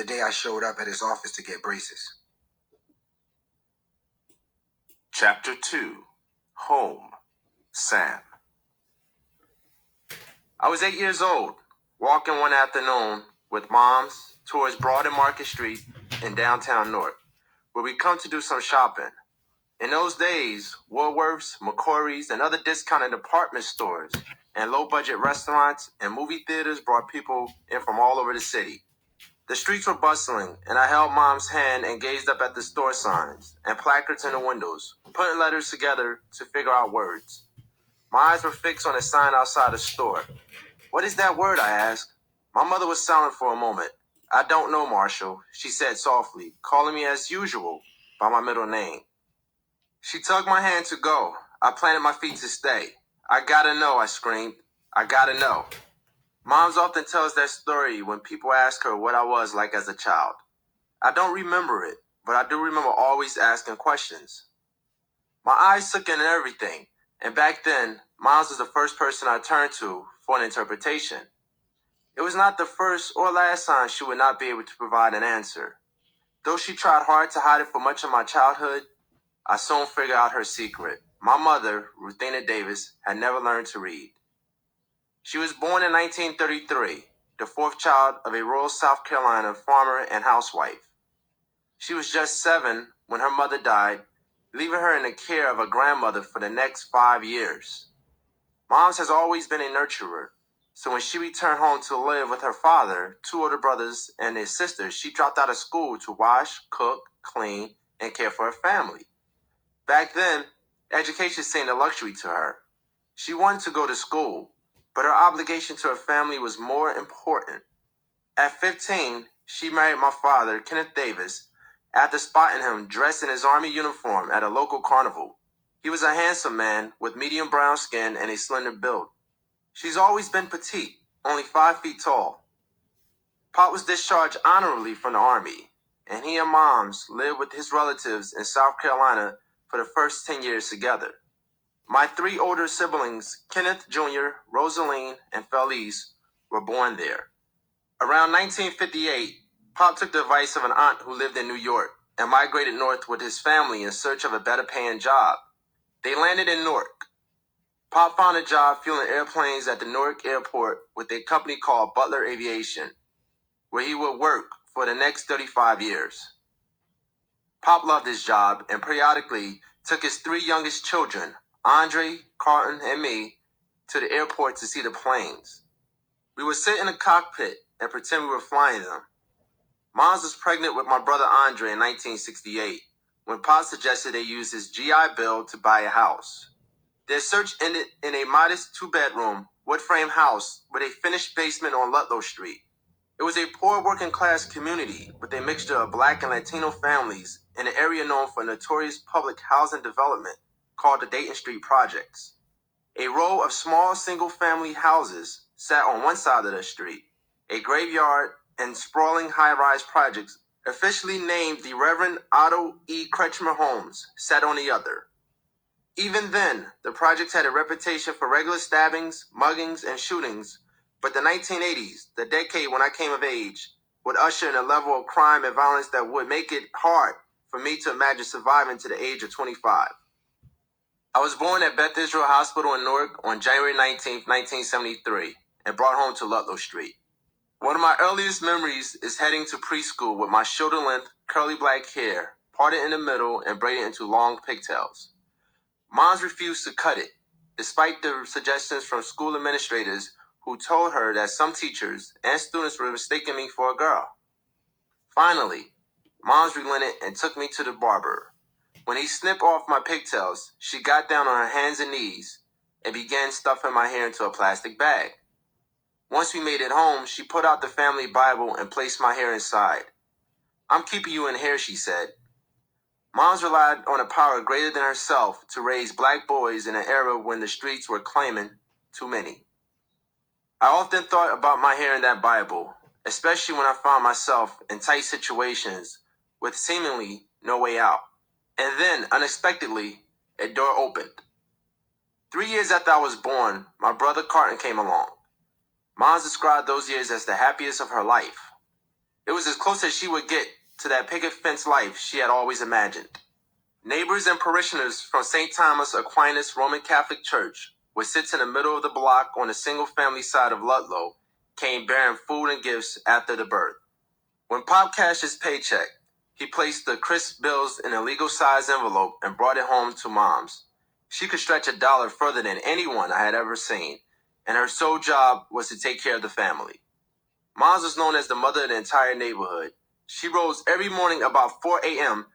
the day I showed up at his office to get braces. Chapter 2. Home. Sam. I was 8 years old, walking one afternoon with Moms towards Broad and Market Street in downtown Newark, where we come to do some shopping. In those days, Woolworths, McCory's, and other discounted department stores and low-budget restaurants and movie theaters brought people in from all over the city. The streets were bustling, and I held Mom's hand and gazed up at the store signs and placards in the windows, putting letters together to figure out words. My eyes were fixed on a sign outside the store. "What is that word?" I asked. My mother was silent for a moment. "I don't know, Marshall," she said softly, calling me as usual by my middle name. She tugged my hand to go. I planted my feet to stay. "I gotta know," I screamed. "I gotta know." Moms often tells that story when people ask her what I was like as a child. I don't remember it, but I do remember always asking questions. My eyes took in everything, and back then, Moms was the first person I turned to for an interpretation. It was not the first or last time she would not be able to provide an answer. Though she tried hard to hide it for much of my childhood, I soon figured out her secret. My mother, Ruthina Davis, had never learned to read. She was born in 1933, the fourth child of a rural South Carolina farmer and housewife. She was just 7 when her mother died, leaving her in the care of a grandmother for the next 5 years. Moms has always been a nurturer, so when she returned home to live with her father, 2 older brothers, and their sisters, she dropped out of school to wash, cook, clean, and care for her family. Back then, education seemed a luxury to her. She wanted to go to school, but her obligation to her family was more important. At 15, she married my father, Kenneth Davis, after spotting him dressed in his army uniform at a local carnival. He was a handsome man with medium brown skin and a slender build. She's always been petite, only 5 feet tall. Pop was discharged honorably from the army, and he and Moms lived with his relatives in South Carolina for the first 10 years together. My 3 older siblings, Kenneth Jr., Rosaline, and Felice, were born there. Around 1958, Pop took the advice of an aunt who lived in New York and migrated north with his family in search of a better paying job. They landed in Newark. Pop found a job fueling airplanes at the Newark airport with a company called Butler Aviation, where he would work for the next 35 years. Pop loved his job and periodically took his 3 youngest children, Andre, Carlton, and me, to the airport to see the planes. We would sit in the cockpit and pretend we were flying them. Moms was pregnant with my brother Andre in 1968, when Pop suggested they use his GI Bill to buy a house. Their search ended in a modest 2-bedroom, wood-frame house with a finished basement on Ludlow Street. It was a poor working-class community with a mixture of Black and Latino families in an area known for notorious public housing development called the Dayton Street Projects. A row of small single-family houses sat on one side of the street. A graveyard and sprawling high-rise projects, officially named the Reverend Otto E. Kretschmer Homes, sat on the other. Even then, the projects had a reputation for regular stabbings, muggings, and shootings, but the 1980s, the decade when I came of age, would usher in a level of crime and violence that would make it hard for me to imagine surviving to the age of 25. I was born at Beth Israel Hospital in Newark on January 19, 1973, and brought home to Ludlow Street. One of my earliest memories is heading to preschool with my shoulder-length, curly black hair, parted in the middle and braided into long pigtails. Moms refused to cut it, despite the suggestions from school administrators who told her that some teachers and students were mistaking me for a girl. Finally, Moms relented and took me to the barber. When he snipped off my pigtails, she got down on her hands and knees and began stuffing my hair into a plastic bag. Once we made it home, she put out the family Bible and placed my hair inside. "I'm keeping you in here," she said. Moms relied on a power greater than herself to raise Black boys in an era when the streets were claiming too many. I often thought about my hair in that Bible, especially when I found myself in tight situations with seemingly no way out. And then, unexpectedly, a door opened. 3 years after I was born, my brother Carlton came along. Moms described those years as the happiest of her life. It was as close as she would get to that picket fence life she had always imagined. Neighbors and parishioners from St. Thomas Aquinas Roman Catholic Church, which sits in the middle of the block on the single-family side of Ludlow, came bearing food and gifts after the birth. When Pop cashed his paycheck, he placed the crisp bills in a legal-sized envelope and brought it home to Mom's. She could stretch a dollar further than anyone I had ever seen, and her sole job was to take care of the family. Mom's was known as the mother of the entire neighborhood. She rose every morning about 4 a.m.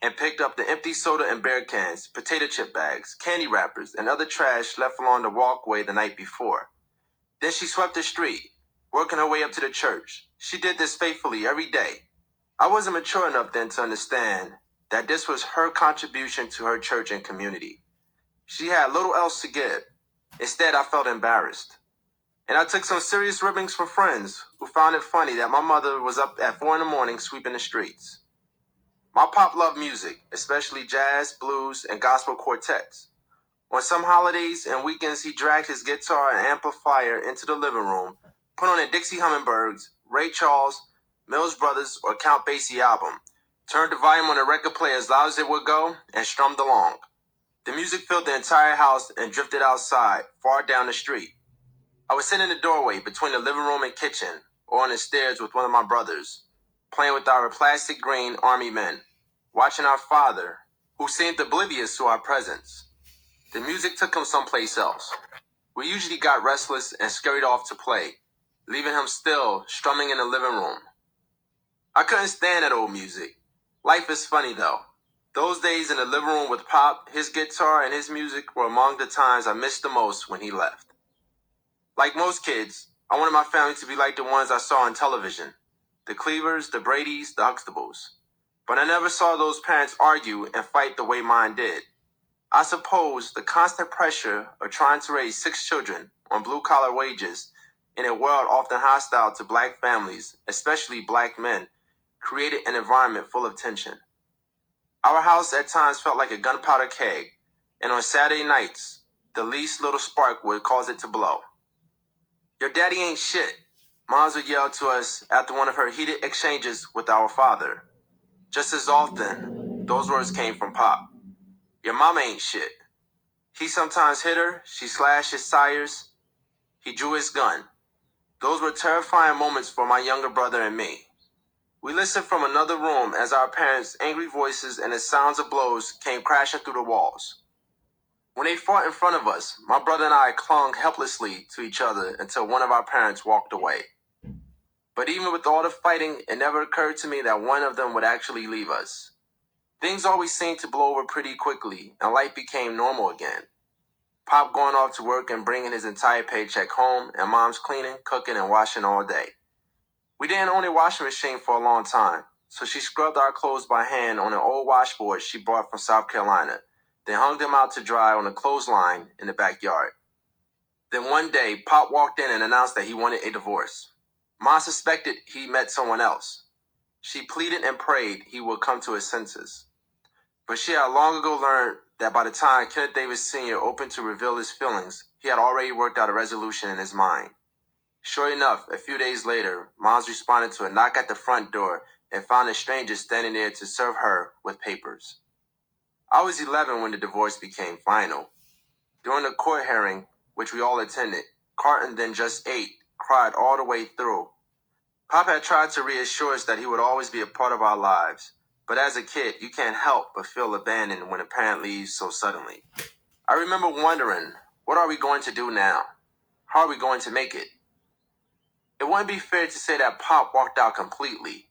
and picked up the empty soda and beer cans, potato chip bags, candy wrappers, and other trash left along the walkway the night before. Then she swept the street, working her way up to the church. She did this faithfully every day. I wasn't mature enough then to understand that this was her contribution to her church and community. She had little else to give. Instead, I felt embarrassed. And I took some serious ribbings from friends who found it funny that my mother was up at 4 in the morning sweeping the streets. My pop loved music, especially jazz, blues, and gospel quartets. On some holidays and weekends, he dragged his guitar and amplifier into the living room, put on a Dixie Hummingbirds, Ray Charles, Mills Brothers, or Count Basie album, turned the volume on the record player as loud as it would go, and strummed along. The music filled the entire house and drifted outside, far down the street. I would sit in the doorway between the living room and kitchen, or on the stairs with one of my brothers, playing with our plastic green army men, watching our father, who seemed oblivious to our presence. The music took him someplace else. We usually got restless and scurried off to play, leaving him still strumming in the living room. I couldn't stand that old music. Life is funny though. Those days in the living room with Pop, his guitar, and his music were among the times I missed the most when he left. Like most kids, I wanted my family to be like the ones I saw on television. The Cleavers, the Bradys, the Huxtables. But I never saw those parents argue and fight the way mine did. I suppose the constant pressure of trying to raise 6 children on blue-collar wages in a world often hostile to black families, especially black men, created an environment full of tension. Our house at times felt like a gunpowder keg, and on Saturday nights, the least little spark would cause it to blow. "Your daddy ain't shit," Moms would yell to us after one of her heated exchanges with our father. Just as often, those words came from Pop. "Your mama ain't shit." He sometimes hit her, she slashed his tires, he drew his gun. Those were terrifying moments for my younger brother and me. We listened from another room as our parents' angry voices and the sounds of blows came crashing through the walls. When they fought in front of us, my brother and I clung helplessly to each other until one of our parents walked away. But even with all the fighting, it never occurred to me that one of them would actually leave us. Things always seemed to blow over pretty quickly, and life became normal again. Pop going off to work and bringing his entire paycheck home, and Mom's cleaning, cooking, and washing all day. We didn't own a washing machine for a long time, so she scrubbed our clothes by hand on an old washboard she brought from South Carolina, then hung them out to dry on a clothesline in the backyard. Then one day, Pop walked in and announced that he wanted a divorce. Mom suspected he met someone else. She pleaded and prayed he would come to his senses. But she had long ago learned that by the time Kenneth Davis Sr. opened to reveal his feelings, he had already worked out a resolution in his mind. Sure enough, a few days later, Moms responded to a knock at the front door and found a stranger standing there to serve her with papers. I was 11 when the divorce became final. During the court hearing, which we all attended, Carton, then just 8, cried all the way through. Pop had tried to reassure us that he would always be a part of our lives, but as a kid, you can't help but feel abandoned when a parent leaves so suddenly. I remember wondering, what are we going to do now? How are we going to make it? It wouldn't be fair to say that Pop walked out completely.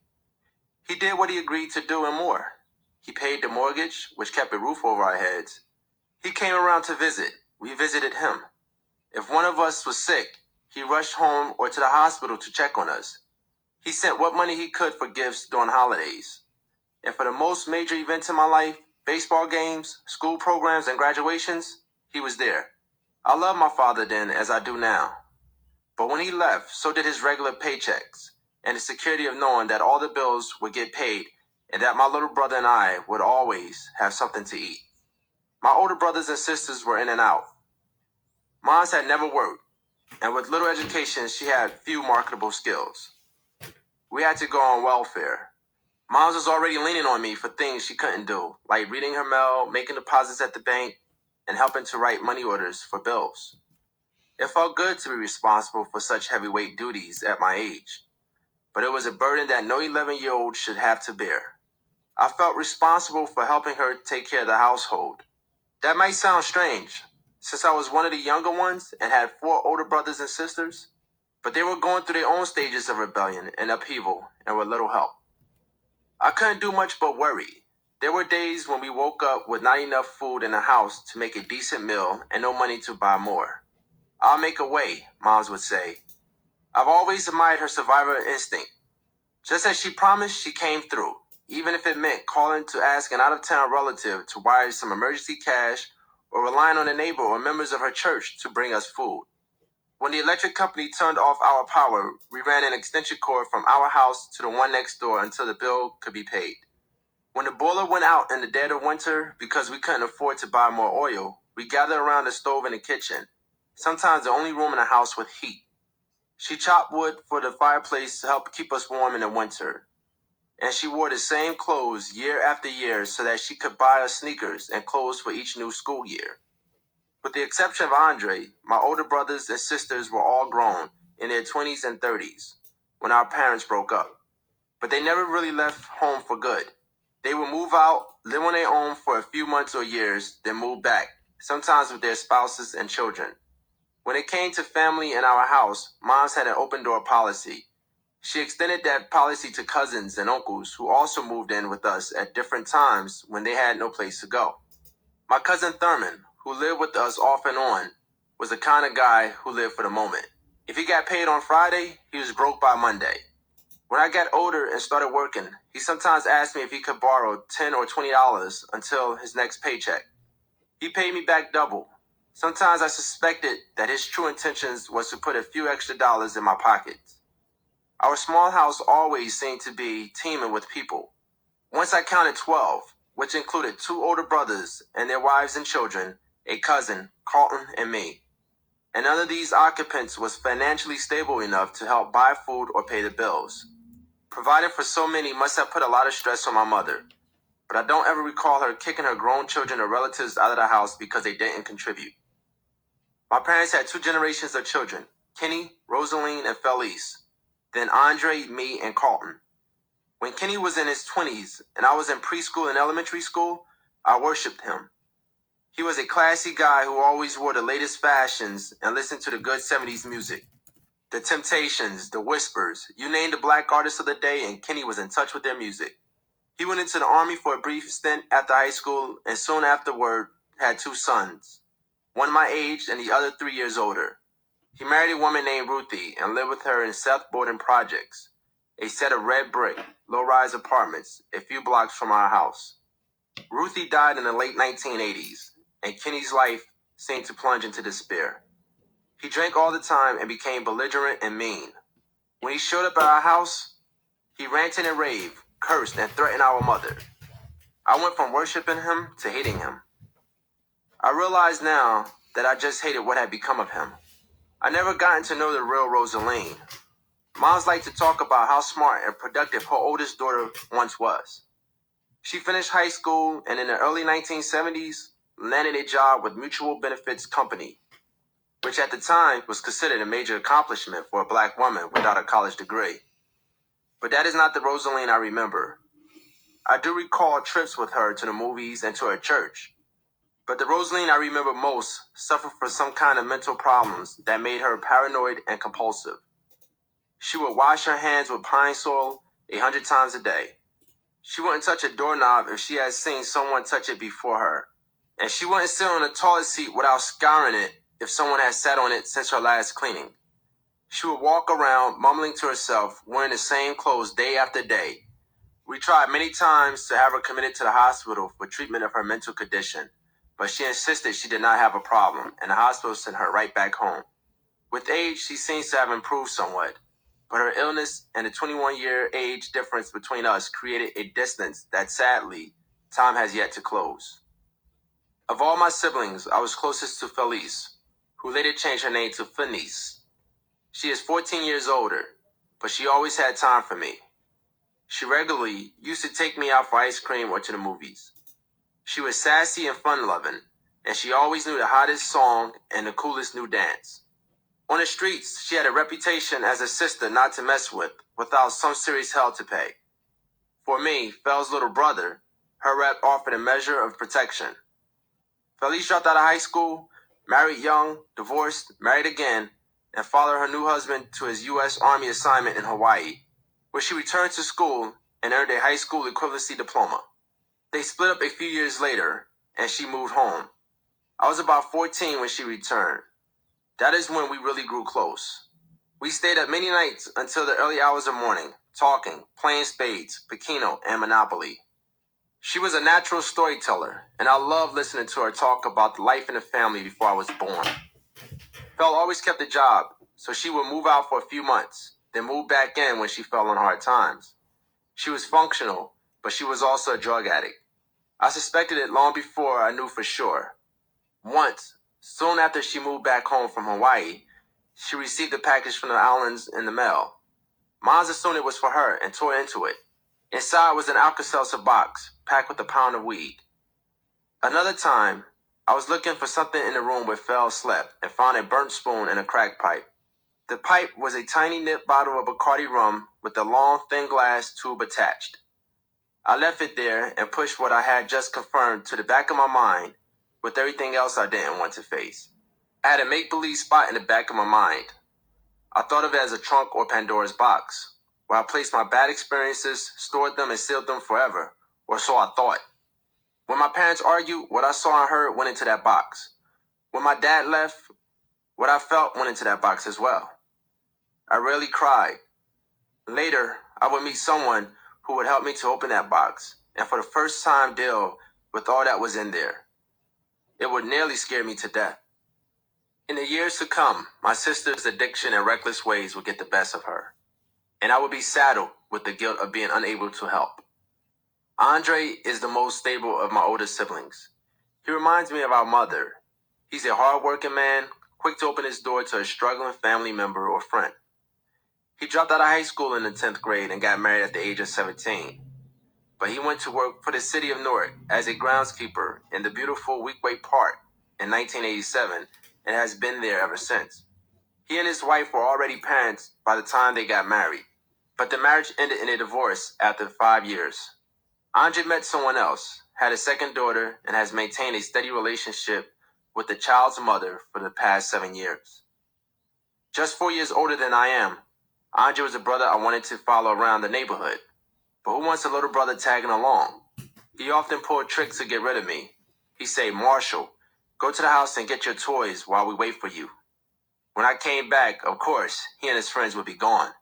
He did what he agreed to do and more. He paid the mortgage, which kept a roof over our heads. He came around to visit. We visited him. If one of us was sick, he rushed home or to the hospital to check on us. He sent what money he could for gifts during holidays. And for the most major events in my life, baseball games, school programs, and graduations, he was there. I love my father then as I do now. But when he left, so did his regular paychecks, and the security of knowing that all the bills would get paid and that my little brother and I would always have something to eat. My older brothers and sisters were in and out. Mom's had never worked, and with little education, she had few marketable skills. we had to go on welfare. Moms was already leaning on me for things she couldn't do, like reading her mail, making deposits at the bank, and helping to write money orders for bills. It felt good to be responsible for such heavyweight duties at my age, but it was a burden that no 11-year-old should have to bear. I felt responsible for helping her take care of the household. That might sound strange, since I was one of the younger ones and had 4 older brothers and sisters, but they were going through their own stages of rebellion and upheaval and with little help. I couldn't do much but worry. There were days when we woke up with not enough food in the house to make a decent meal and no money to buy more. "I'll make a way," Moms would say. I've always admired her survival instinct. Just as she promised, she came through, even if it meant calling to ask an out-of-town relative to wire some emergency cash or relying on a neighbor or members of her church to bring us food. When the electric company turned off our power, we ran an extension cord from our house to the one next door until the bill could be paid. When the boiler went out in the dead of winter because we couldn't afford to buy more oil, we gathered around the stove in the kitchen, sometimes the only room in the house with heat. She chopped wood for the fireplace to help keep us warm in the winter. And she wore the same clothes year after year so that she could buy us sneakers and clothes for each new school year. With the exception of Andre, my older brothers and sisters were all grown, in their 20s and 30s, when our parents broke up. But they never really left home for good. They would move out, live on their own for a few months or years, then move back, sometimes with their spouses and children. When it came to family in our house, Moms had an open door policy. She extended that policy to cousins and uncles who also moved in with us at different times when they had no place to go. My cousin Thurman, who lived with us off and on, was the kind of guy who lived for the moment. If he got paid on Friday, he was broke by Monday. When I got older and started working, he sometimes asked me if he could borrow $10 or $20 until his next paycheck. He paid me back double. Sometimes I suspected that his true intentions was to put a few extra dollars in my pockets. Our small house always seemed to be teeming with people. Once I counted 12, which included 2 older brothers and their wives and children, a cousin, Carlton, and me. And none of these occupants was financially stable enough to help buy food or pay the bills. Providing for so many must have put a lot of stress on my mother, but I don't ever recall her kicking her grown children or relatives out of the house because they didn't contribute. My parents had 2 generations of children, Kenny, Rosaline, and Felice, then Andre, me, and Carlton. When Kenny was in his 20s and I was in preschool and elementary school, I worshipped him. He was a classy guy who always wore the latest fashions and listened to the good 70s music. The Temptations, the Whispers, you name the black artists of the day and Kenny was in touch with their music. He went into the army for a brief stint after high school and soon afterward had 2 sons, one my age and the other 3 years older. He married a woman named Ruthie and lived with her in South Borden Projects, a set of red brick, low-rise apartments a few blocks from our house. Ruthie died in the late 1980s, and Kenny's life seemed to plunge into despair. He drank all the time and became belligerent and mean. When he showed up at our house, he ranted and raved, cursed, and threatened our mother. I went from worshiping him to hating him. I realize now that I just hated what had become of him. I never gotten to know the real Rosaline. Moms like to talk about how smart and productive her oldest daughter once was. She finished high school and in the early 1970s landed a job with Mutual Benefits Company, which at the time was considered a major accomplishment for a black woman without a college degree. But that is not the Rosaline I remember. I do recall trips with her to the movies and to her church. But the Rosaline I remember most suffered from some kind of mental problems that made her paranoid and compulsive. She would wash her hands with pine sol 100 times a day. She wouldn't touch a doorknob if she had seen someone touch it before her. And she wouldn't sit on a toilet seat without scouring it if someone had sat on it since her last cleaning. She would walk around mumbling to herself, wearing the same clothes day after day. We tried many times to have her committed to the hospital for treatment of her mental condition, but she insisted she did not have a problem, and the hospital sent her right back home. With age, she seems to have improved somewhat, but her illness and the 21-year age difference between us created a distance that, sadly, time has yet to close. Of all my siblings, I was closest to Felice, who later changed her name to Fenice. She is 14 years older, but she always had time for me. She regularly used to take me out for ice cream or to the movies. She was sassy and fun-loving, and she always knew the hottest song and the coolest new dance. On the streets, she had a reputation as a sister not to mess with without some serious hell to pay. For me, Fel's little brother, her rep offered a measure of protection. Felice dropped out of high school, married young, divorced, married again, and followed her new husband to his U.S. Army assignment in Hawaii, where she returned to school and earned a high school equivalency diploma. They split up a few years later, and she moved home. I was about 14 when she returned. That is when we really grew close. We stayed up many nights until the early hours of morning, talking, playing spades, Pekino, and Monopoly. She was a natural storyteller, and I loved listening to her talk about the life in the family before I was born. Fel always kept a job, so she would move out for a few months, then move back in when she fell on hard times. She was functional, but she was also a drug addict. I suspected it long before I knew for sure. Once, soon after she moved back home from Hawaii, she received a package from the islands in the mail. Mons assumed it was for her and tore into it. Inside was an Alka-Seltzer box, packed with a pound of weed. Another time, I was looking for something in the room where Fel slept and found a burnt spoon and a crack pipe. The pipe was a tiny nip bottle of Bacardi rum with a long, thin glass tube attached. I left it there and pushed what I had just confirmed to the back of my mind with everything else I didn't want to face. I had a make-believe spot in the back of my mind. I thought of it as a trunk or Pandora's box, where I placed my bad experiences, stored them, and sealed them forever, or so I thought. When my parents argued, what I saw and heard went into that box. When my dad left, what I felt went into that box as well. I rarely cried. Later, I would meet someone who would help me to open that box, and for the first time deal with all that was in there. It would nearly scare me to death. In the years to come, my sister's addiction and reckless ways would get the best of her, and I would be saddled with the guilt of being unable to help. Andre is the most stable of my older siblings. He reminds me of our mother. He's a hard-working man, quick to open his door to a struggling family member or friend. He dropped out of high school in the 10th grade and got married at the age of 17. But he went to work for the city of Newark as a groundskeeper in the beautiful Weequahic Park in 1987 and has been there ever since. He and his wife were already parents by the time they got married, but the marriage ended in a divorce after 5 years. Andre met someone else, had a second daughter, and has maintained a steady relationship with the child's mother for the past 7 years. Just 4 years older than I am, Andre was a brother I wanted to follow around the neighborhood. But who wants a little brother tagging along? He often pulled tricks to get rid of me. He'd say, "Marshall, go to the house and get your toys while we wait for you." When I came back, of course, he and his friends would be gone.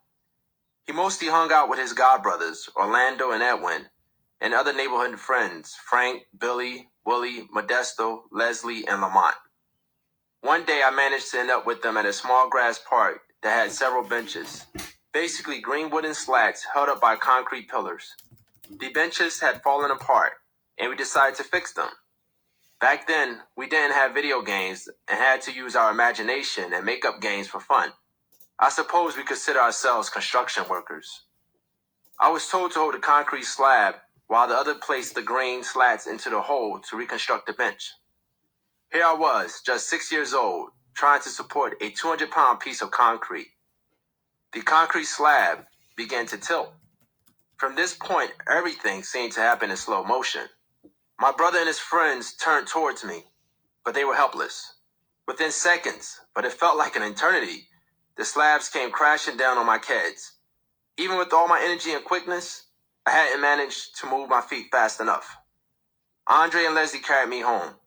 He mostly hung out with his godbrothers, Orlando and Edwin, and other neighborhood friends, Frank, Billy, Willie, Modesto, Leslie, and Lamont. One day I managed to end up with them at a small grass park that had several benches, basically green wooden slats held up by concrete pillars. The benches had fallen apart, and we decided to fix them. Back then, we didn't have video games and had to use our imagination and make up games for fun. I suppose we consider ourselves construction workers. I was told to hold the concrete slab while the other placed the green slats into the hole to reconstruct the bench. Here I was, just 6 years old, trying to support a 200-pound piece of concrete. The concrete slab began to tilt. From this point, everything seemed to happen in slow motion. My brother and his friends turned towards me, but they were helpless. Within seconds, but it felt like an eternity, the slabs came crashing down on my kids. Even with all my energy and quickness, I hadn't managed to move my feet fast enough. Andre and Leslie carried me home.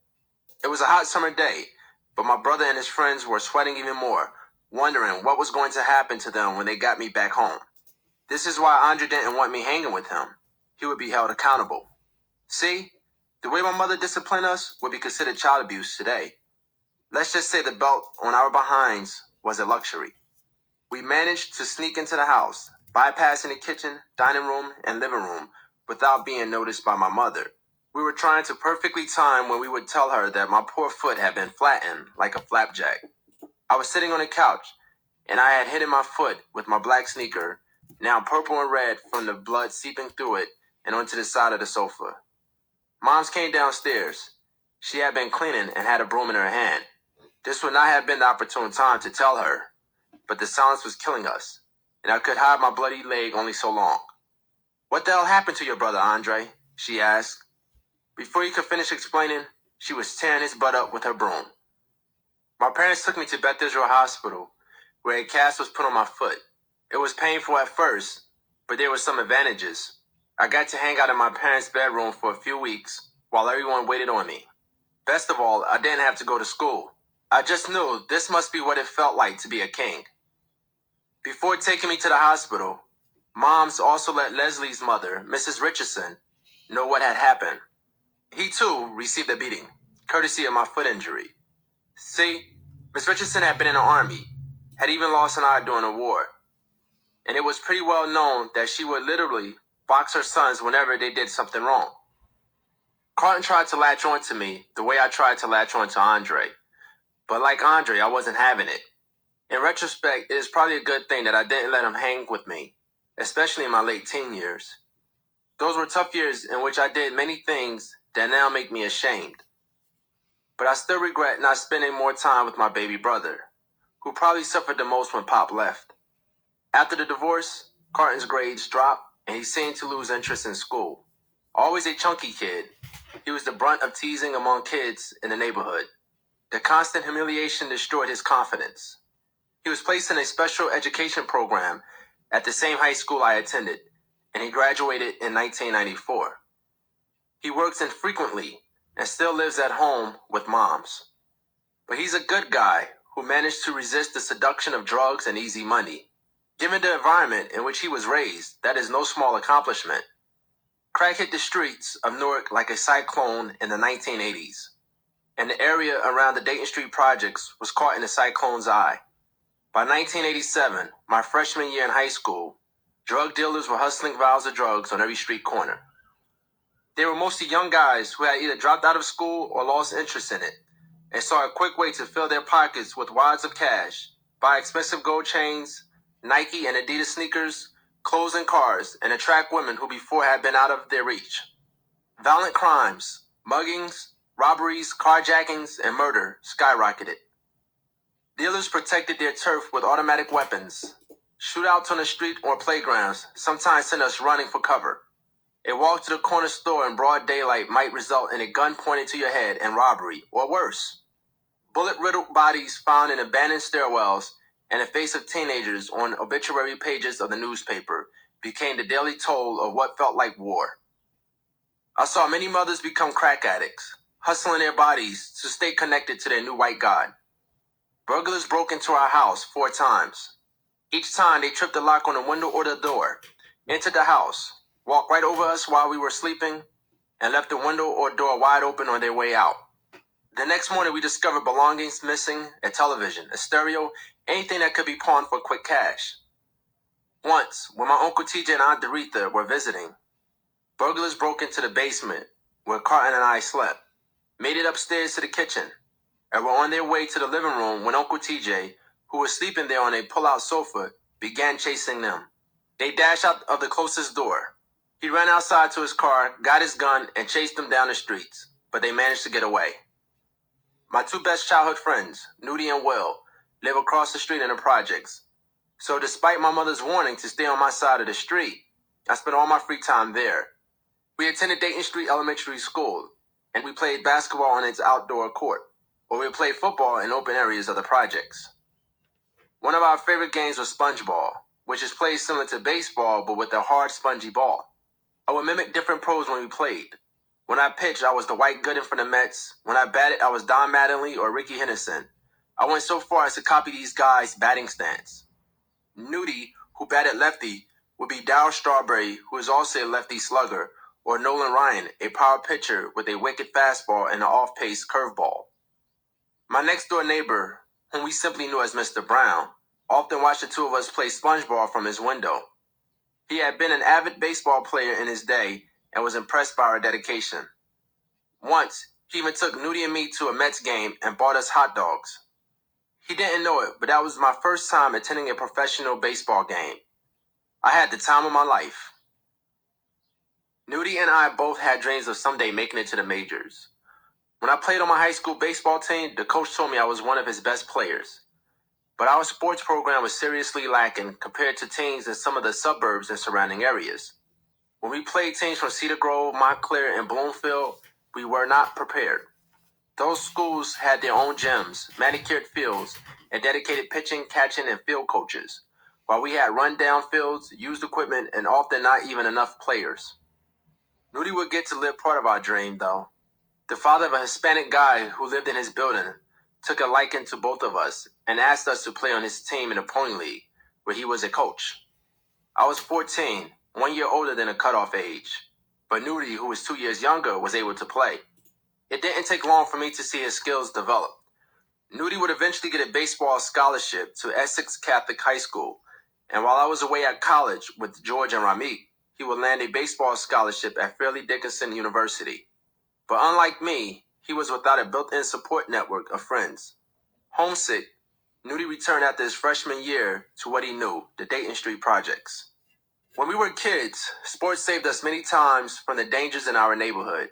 It was a hot summer day, but my brother and his friends were sweating even more, wondering what was going to happen to them when they got me back home. This is why Andre didn't want me hanging with him. He would be held accountable. See, the way my mother disciplined us would be considered child abuse today. Let's just say the belt on our behinds was a luxury. We managed to sneak into the house, bypassing the kitchen, dining room, and living room without being noticed by my mother. We were trying to perfectly time when we would tell her that my poor foot had been flattened like a flapjack. I was sitting on the couch, and I had hidden my foot with my black sneaker now purple and red from the blood seeping through it and onto the side of the sofa. Moms came downstairs. She had been cleaning and had a broom in her hand. This would not have been the opportune time to tell her, but the silence was killing us, and I could hide my bloody leg only so long. "What the hell happened to your brother, Andre?" she asked. Before he could finish explaining, she was tearing his butt up with her broom. My parents took me to Beth Israel Hospital, where a cast was put on my foot. It was painful at first, but there were some advantages. I got to hang out in my parents' bedroom for a few weeks while everyone waited on me. Best of all, I didn't have to go to school. I just knew this must be what it felt like to be a king. Before taking me to the hospital, Moms also let Leslie's mother, Mrs. Richardson, know what had happened. He too received a beating, courtesy of my foot injury. See, Miss Richardson had been in the army, had even lost an eye during the war, and it was pretty well known that she would literally box her sons whenever they did something wrong. Carlton tried to latch on to me the way I tried to latch on to Andre, but like Andre, I wasn't having it. In retrospect, it is probably a good thing that I didn't let him hang with me, especially in my late teen years. Those were tough years in which I did many things that now make me ashamed. But I still regret not spending more time with my baby brother, who probably suffered the most when Pop left. After the divorce, Carlton's grades dropped, and he seemed to lose interest in school. Always a chunky kid, he was the brunt of teasing among kids in the neighborhood. The constant humiliation destroyed his confidence. He was placed in a special education program at the same high school I attended, and he graduated in 1994. He works infrequently and still lives at home with Moms. But he's a good guy who managed to resist the seduction of drugs and easy money. Given the environment in which he was raised, that is no small accomplishment. Crack hit the streets of Newark like a cyclone in the 1980s, and the area around the Dayton Street projects was caught in the cyclone's eye. By 1987, my freshman year in high school, drug dealers were hustling vials of drugs on every street corner. They were mostly young guys who had either dropped out of school or lost interest in it, and saw a quick way to fill their pockets with wads of cash, buy expensive gold chains, Nike and Adidas sneakers, clothes and cars, and attract women who before had been out of their reach. Violent crimes, muggings, robberies, carjackings, and murder skyrocketed. Dealers protected their turf with automatic weapons. Shootouts on the street or playgrounds sometimes sent us running for cover. A walk to the corner store in broad daylight might result in a gun pointed to your head and robbery, or worse. Bullet-riddled bodies found in abandoned stairwells and the face of teenagers on obituary pages of the newspaper became the daily toll of what felt like war. I saw many mothers become crack addicts, hustling their bodies to stay connected to their new white god. Burglars broke into our house 4 times. Each time they tripped the lock on the window or the door, entered the house, walked right over us while we were sleeping, and left the window or door wide open on their way out. The next morning we discovered belongings missing, a television, a stereo, anything that could be pawned for quick cash. Once, when my Uncle TJ and Aunt Doretha were visiting, burglars broke into the basement where Carton and I slept, made it upstairs to the kitchen, and were on their way to the living room when Uncle TJ, who was sleeping there on a pull-out sofa, began chasing them. They dashed out of the closest door. He ran outside to his car, got his gun, and chased them down the streets, but they managed to get away. My 2 best childhood friends, Nudie and Will, live across the street in the projects. So despite my mother's warning to stay on my side of the street, I spent all my free time there. We attended Dayton Street Elementary School, and we played basketball on its outdoor court, or we played football in open areas of the projects. One of our favorite games was spongeball, which is played similar to baseball but with a hard, spongy ball. I would mimic different pros when we played. When I pitched, I was the White Gooden for the Mets. When I batted, I was Don Mattingly or Ricky Henderson. I went so far as to copy these guys' batting stance. Nudie, who batted lefty, would be Darryl Strawberry, who is also a lefty slugger, or Nolan Ryan, a power pitcher with a wicked fastball and an off-pace curveball. My next-door neighbor, whom we simply knew as Mr. Brown, often watched the 2 of us play spongeball from his window. He had been an avid baseball player in his day and was impressed by our dedication. Once, he even took Nudie and me to a Mets game and bought us hot dogs. He didn't know it, but that was my first time attending a professional baseball game. I had the time of my life. Nudie and I both had dreams of someday making it to the majors. When I played on my high school baseball team, the coach told me I was one of his best players. But our sports program was seriously lacking compared to teams in some of the suburbs and surrounding areas. When we played teams from Cedar Grove, Montclair, and Bloomfield, we were not prepared. Those schools had their own gyms, manicured fields, and dedicated pitching, catching, and field coaches, while we had run-down fields, used equipment, and often not even enough players. Nudie would get to live part of our dream, though. The father of a Hispanic guy who lived in his building took a liking to both of us and asked us to play on his team in the Pony League, where he was a coach. I was 14, 1 year older than the cutoff age, but Nudie, who was 2 years younger, was able to play. It didn't take long for me to see his skills develop. Nudie would eventually get a baseball scholarship to Essex Catholic High School, and while I was away at college with George and Ramit, he would land a baseball scholarship at Fairleigh Dickinson University. But unlike me, he was without a built-in support network of friends. Homesick, Nudie returned after his freshman year to what he knew, the Dayton Street projects. When we were kids, sports saved us many times from the dangers in our neighborhood.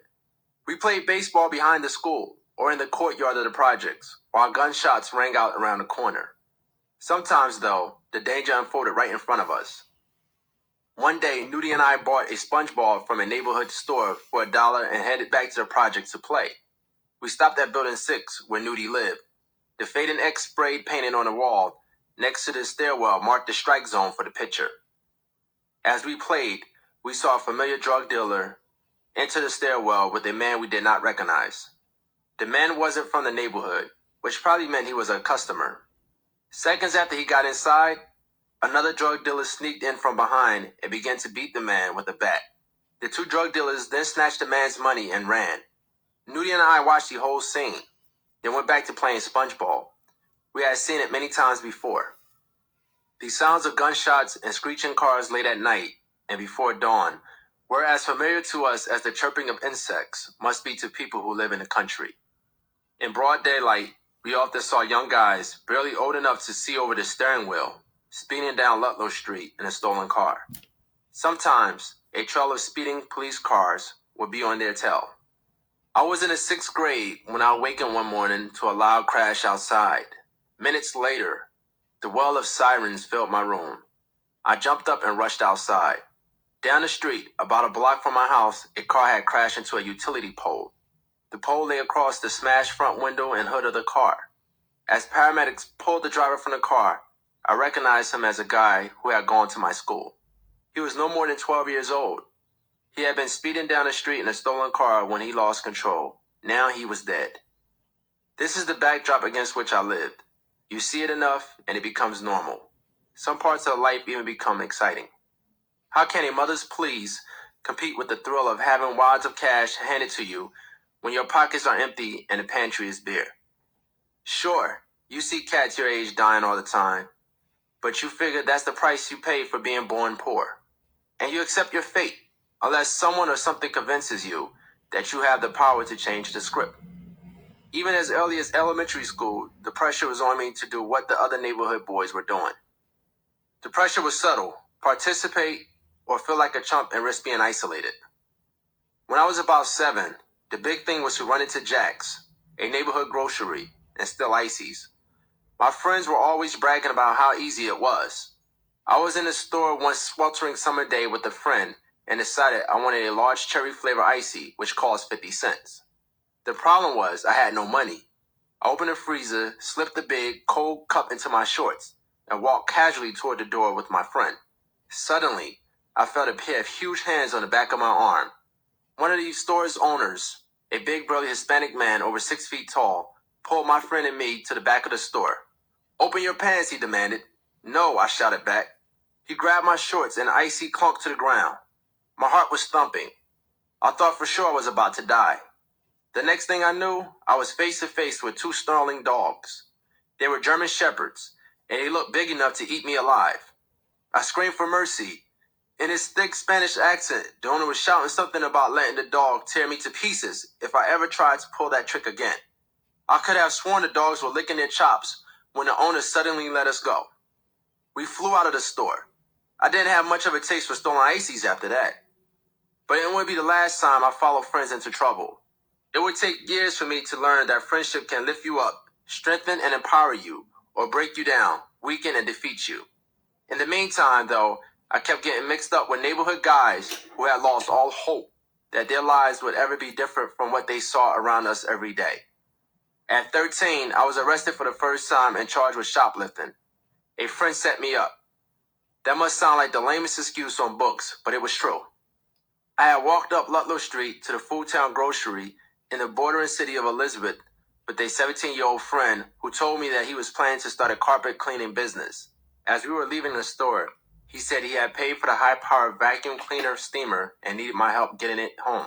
We played baseball behind the school or in the courtyard of the projects, while gunshots rang out around the corner. Sometimes, though, the danger unfolded right in front of us. One day, Nudie and I bought a sponge ball from a neighborhood store for $1 and headed back to the project to play. We stopped at Building 6, where Nudie lived. The Fading X sprayed painted on the wall next to the stairwell marked the strike zone for the pitcher. As we played, we saw a familiar drug dealer enter the stairwell with a man we did not recognize. The man wasn't from the neighborhood, which probably meant he was a customer. Seconds after he got inside, another drug dealer sneaked in from behind and began to beat the man with a bat. The two drug dealers then snatched the man's money and ran. Nudie and I watched the whole scene, then went back to playing spongeball. We had seen it many times before. The sounds of gunshots and screeching cars late at night and before dawn were as familiar to us as the chirping of insects must be to people who live in the country. In broad daylight, we often saw young guys, barely old enough to see over the steering wheel, speeding down Ludlow Street in a stolen car. Sometimes, a trail of speeding police cars would be on their tail. I was in the 6th grade when I awakened one morning to a loud crash outside. Minutes later, the wail of sirens filled my room. I jumped up and rushed outside. Down the street, about a block from my house, a car had crashed into a utility pole. The pole lay across the smashed front window and hood of the car. As paramedics pulled the driver from the car, I recognized him as a guy who had gone to my school. He was no more than 12 years old. He had been speeding down the street in a stolen car when he lost control. Now he was dead. This is the backdrop against which I lived. You see it enough, and it becomes normal. Some parts of life even become exciting. How can a mother's pleas compete with the thrill of having wads of cash handed to you when your pockets are empty and the pantry is bare? Sure, you see cats your age dying all the time, but you figure that's the price you pay for being born poor. And you accept your fate, unless someone or something convinces you that you have the power to change the script. Even as early as elementary school, the pressure was on me to do what the other neighborhood boys were doing. The pressure was subtle: participate or feel like a chump and risk being isolated. When I was about 7, the big thing was to run into Jack's, a neighborhood grocery, and steal ices. My friends were always bragging about how easy it was. I was in the store one sweltering summer day with a friend and decided I wanted a large cherry flavor icy, which cost 50 cents. The problem was I had no money. I opened the freezer, slipped the big, cold cup into my shorts, and walked casually toward the door with my friend. Suddenly, I felt a pair of huge hands on the back of my arm. One of the store's owners, a big burly Hispanic man over 6 feet tall, pulled my friend and me to the back of the store. "Open your pants," he demanded. "No," I shouted back. He grabbed my shorts and the icy clunked to the ground. My heart was thumping. I thought for sure I was about to die. The next thing I knew, I was face to face with 2 snarling dogs. They were German shepherds, and they looked big enough to eat me alive. I screamed for mercy. In his thick Spanish accent, the owner was shouting something about letting the dog tear me to pieces if I ever tried to pull that trick again. I could have sworn the dogs were licking their chops when the owner suddenly let us go. We flew out of the store. I didn't have much of a taste for stolen ices after that. But it wouldn't be the last time I followed friends into trouble. It would take years for me to learn that friendship can lift you up, strengthen and empower you, or break you down, weaken and defeat you. In the meantime, though, I kept getting mixed up with neighborhood guys who had lost all hope that their lives would ever be different from what they saw around us every day. At 13, I was arrested for the first time and charged with shoplifting. A friend set me up. That must sound like the lamest excuse on books, but it was true. I had walked up Ludlow Street to the Foodtown Grocery in the bordering city of Elizabeth with a 17-year-old friend who told me that he was planning to start a carpet cleaning business. As we were leaving the store, he said he had paid for the high-powered vacuum cleaner steamer and needed my help getting it home.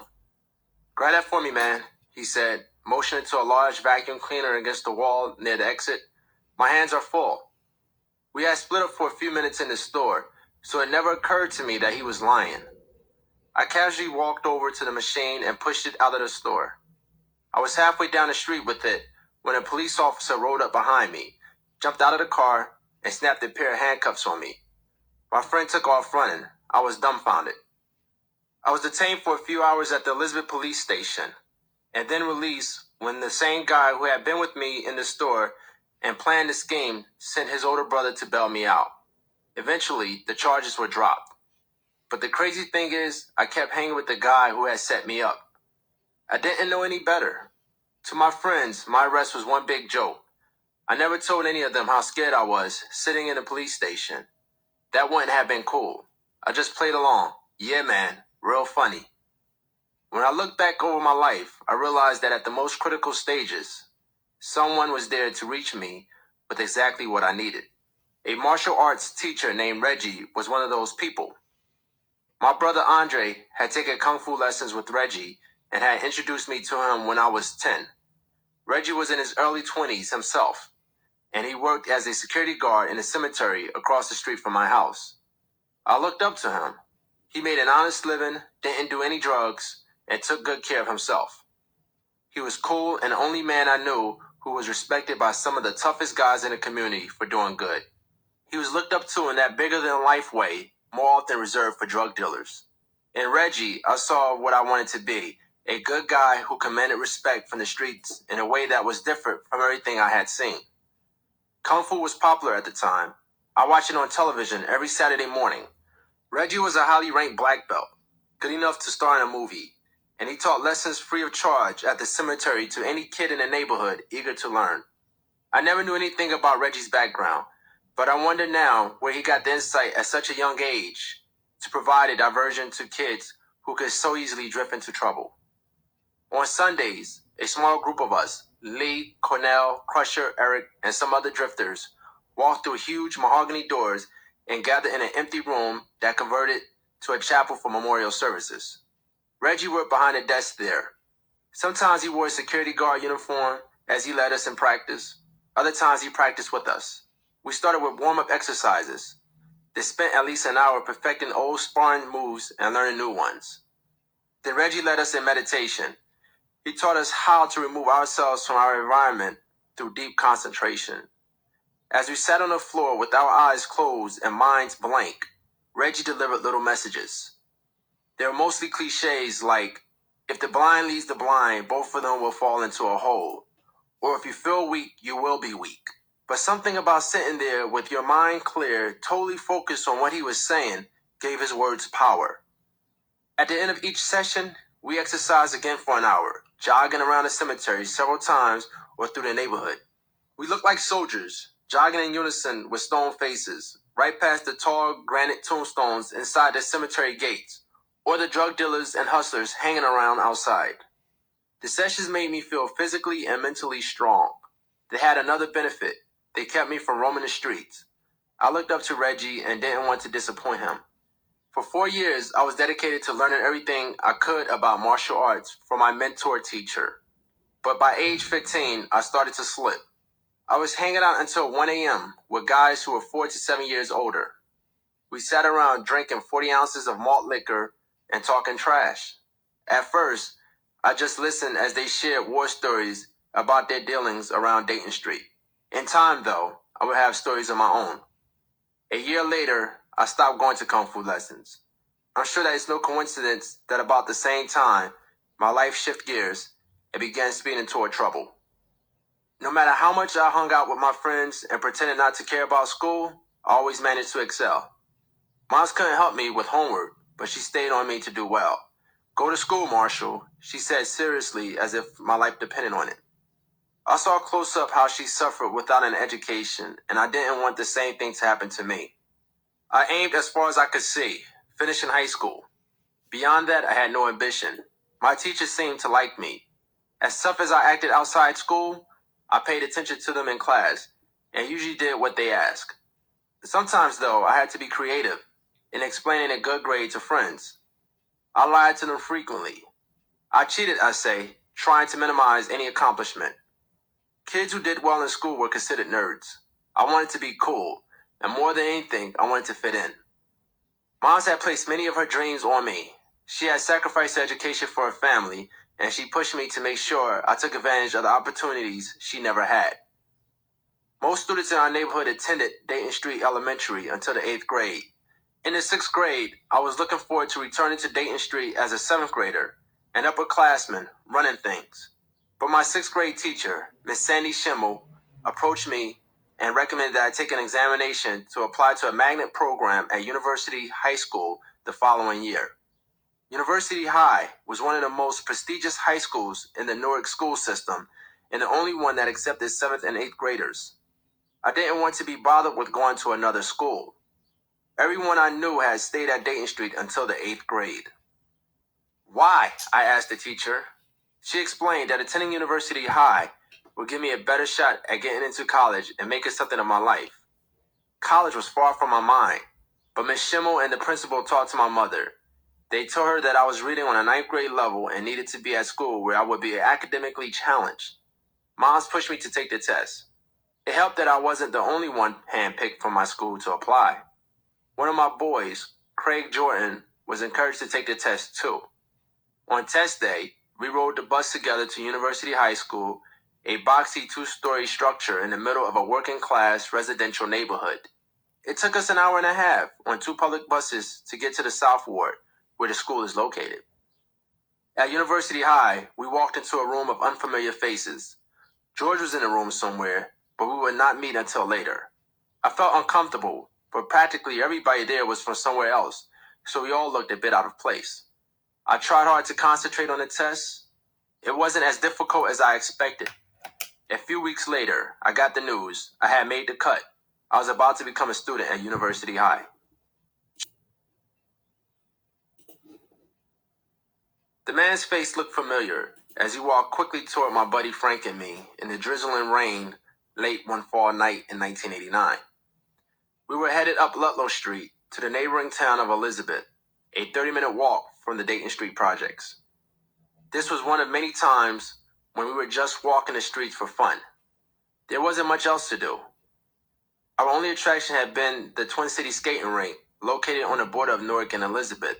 "Grab that for me, man," he said, motioning to a large vacuum cleaner against the wall near the exit. "My hands are full." We had split up for a few minutes in the store, so it never occurred to me that he was lying. I casually walked over to the machine and pushed it out of the store. I was halfway down the street with it when a police officer rode up behind me, jumped out of the car, and snapped a pair of handcuffs on me. My friend took off running. I was dumbfounded. I was detained for a few hours at the Elizabeth police station, and then released when the same guy who had been with me in the store and planned the scheme sent his older brother to bail me out. Eventually, the charges were dropped. But the crazy thing is, I kept hanging with the guy who had set me up. I didn't know any better. To my friends, my arrest was one big joke. I never told any of them how scared I was sitting in a police station. That wouldn't have been cool. I just played along. Yeah, man, real funny. When I look back over my life, I realized that at the most critical stages, someone was there to reach me with exactly what I needed. A martial arts teacher named Reggie was one of those people. My brother Andre had taken kung fu lessons with Reggie and had introduced me to him when I was 10. Reggie was in his early 20s himself, and he worked as a security guard in a cemetery across the street from my house. I looked up to him. He made an honest living, didn't do any drugs, and took good care of himself. He was cool and the only man I knew who was respected by some of the toughest guys in the community for doing good. He was looked up to in that bigger-than-life way, more often reserved for drug dealers. In Reggie, I saw what I wanted to be, a good guy who commanded respect from the streets in a way that was different from everything I had seen. Kung Fu was popular at the time. I watched it on television every Saturday morning. Reggie was a highly ranked black belt, good enough to star in a movie, and he taught lessons free of charge at the cemetery to any kid in the neighborhood eager to learn. I never knew anything about Reggie's background, but I wonder now where he got the insight at such a young age to provide a diversion to kids who could so easily drift into trouble. On Sundays, a small group of us, Lee, Cornell, Crusher, Eric, and some other drifters, walked through huge mahogany doors and gathered in an empty room that converted to a chapel for memorial services. Reggie worked behind a desk there. Sometimes he wore a security guard uniform as he led us in practice. Other times he practiced with us. We started with warm-up exercises. They spent at least an hour perfecting old sparring moves and learning new ones. Then Reggie led us in meditation. He taught us how to remove ourselves from our environment through deep concentration. As we sat on the floor with our eyes closed and minds blank, Reggie delivered little messages. They were mostly cliches like, if the blind leads the blind, both of them will fall into a hole. Or if you feel weak, you will be weak. But something about sitting there with your mind clear, totally focused on what he was saying, gave his words power. At the end of each session, we exercised again for an hour, jogging around the cemetery several times or through the neighborhood. We looked like soldiers, jogging in unison with stone faces, right past the tall granite tombstones inside the cemetery gates, or the drug dealers and hustlers hanging around outside. The sessions made me feel physically and mentally strong. They had another benefit. They kept me from roaming the streets. I looked up to Reggie and didn't want to disappoint him. For 4 years, I was dedicated to learning everything I could about martial arts from my mentor teacher. But by age 15, I started to slip. I was hanging out until 1 a.m. with guys who were 4 to 7 years older. We sat around drinking 40 ounces of malt liquor and talking trash. At first, I just listened as they shared war stories about their dealings around Dayton Street. In time, though, I would have stories of my own. A year later, I stopped going to Kung Fu lessons. I'm sure that it's no coincidence that about the same time, my life shifted gears and began spinning toward trouble. No matter how much I hung out with my friends and pretended not to care about school, I always managed to excel. Moms couldn't help me with homework, but she stayed on me to do well. Go to school, Marshall, she said seriously as if my life depended on it. I saw close up how she suffered without an education, and I didn't want the same thing to happen to me. I aimed as far as I could see, finishing high school. Beyond that, I had no ambition. My teachers seemed to like me. As tough as I acted outside school, I paid attention to them in class and usually did what they asked. Sometimes, though, I had to be creative in explaining a good grade to friends. I lied to them frequently. I cheated, I say, trying to minimize any accomplishment. Kids who did well in school were considered nerds. I wanted to be cool, and more than anything, I wanted to fit in. Moms had placed many of her dreams on me. She had sacrificed her education for her family, and she pushed me to make sure I took advantage of the opportunities she never had. Most students in our neighborhood attended Dayton Street Elementary until the 8th grade. In the 6th grade, I was looking forward to returning to Dayton Street as a 7th grader, an upperclassman running things. But my 6th grade teacher, Miss Sandy Schimmel, approached me and recommended that I take an examination to apply to a magnet program at University High School the following year. University High was one of the most prestigious high schools in the Newark school system and the only one that accepted 7th and 8th graders. I didn't want to be bothered with going to another school. Everyone I knew had stayed at Dayton Street until the 8th grade. Why? I asked the teacher. She explained that attending University High would give me a better shot at getting into college and making something of my life. College was far from my mind, but Miss Schimmel and the principal talked to my mother. They told her that I was reading on a 9th grade level and needed to be at school where I would be academically challenged. Moms pushed me to take the test. It helped that I wasn't the only one handpicked from my school to apply. One of my boys, Craig Jordan, was encouraged to take the test too. On test day, we rode the bus together to University High School, a boxy 2-story structure in the middle of a working-class residential neighborhood. It took us an hour and a half on 2 public buses to get to the South Ward, where the school is located. At University High, we walked into a room of unfamiliar faces. George was in the room somewhere, but we would not meet until later. I felt uncomfortable, but practically everybody there was from somewhere else, so we all looked a bit out of place. I tried hard to concentrate on the test. It wasn't as difficult as I expected. A few weeks later, I got the news. I had made the cut. I was about to become a student at University High. The man's face looked familiar as he walked quickly toward my buddy Frank and me in the drizzling rain late one fall night in 1989. We were headed up Ludlow Street to the neighboring town of Elizabeth, a 30-minute walk from the Dayton Street projects. This was one of many times when we were just walking the streets for fun. There wasn't much else to do. Our only attraction had been the Twin Cities skating rink, located on the border of Newark and Elizabeth.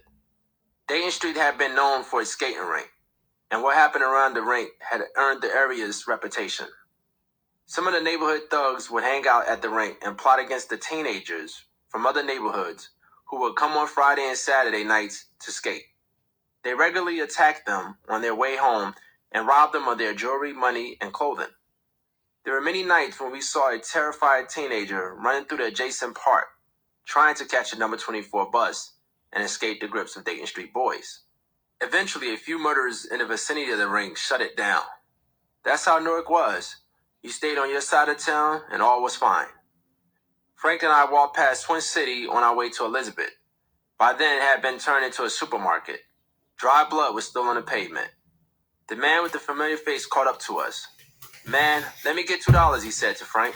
Dayton Street had been known for its skating rink, and what happened around the rink had earned the area's reputation. Some of the neighborhood thugs would hang out at the rink and plot against the teenagers from other neighborhoods who would come on Friday and Saturday nights to skate. They regularly attacked them on their way home and robbed them of their jewelry, money, and clothing. There were many nights when we saw a terrified teenager running through the adjacent park, trying to catch a number 24 bus and escape the grips of Dayton Street boys. Eventually, a few murders in the vicinity of the rink shut it down. That's how Newark was. You stayed on your side of town and all was fine. Frank and I walked past Twin City on our way to Elizabeth. By then, it had been turned into a supermarket. Dry blood was still on the pavement. The man with the familiar face caught up to us. "Man, let me get $2, he said to Frank.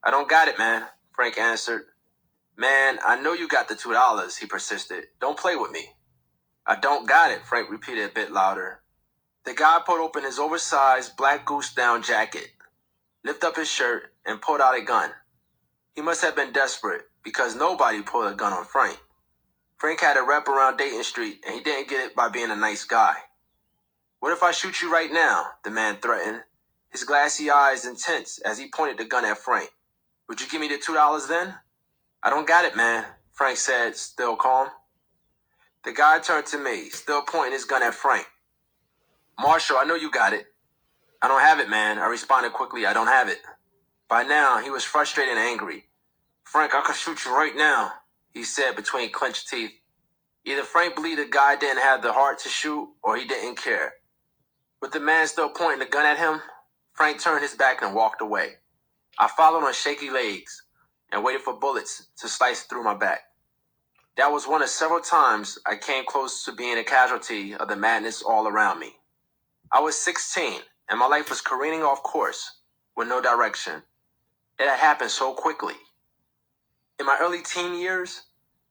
"I don't got it, man," Frank answered. "Man, I know you got the $2, he persisted. "Don't play with me." "I don't got it," Frank repeated a bit louder. The guy pulled open his oversized black goose-down jacket, lifted up his shirt, and pulled out a gun. He must have been desperate, because nobody pulled a gun on Frank. Frank had a rep around Dayton Street, and he didn't get it by being a nice guy. "What if I shoot you right now?" the man threatened, his glassy eyes intense as he pointed the gun at Frank. "Would you give me the $2 then?" "I don't got it, man," Frank said, still calm. The guy turned to me, still pointing his gun at Frank. Marshall, I know you got it. I don't have it, man. I responded quickly, I don't have it. By now, he was frustrated and angry. Frank, I could shoot you right now, he said between clenched teeth. Either Frank believed the guy didn't have the heart to shoot, or he didn't care. With the man still pointing the gun at him, Frank turned his back and walked away. I followed on shaky legs and waited for bullets to slice through my back. That was one of several times I came close to being a casualty of the madness all around me. I was 16, and my life was careening off course with no direction. It had happened so quickly. In my early teen years,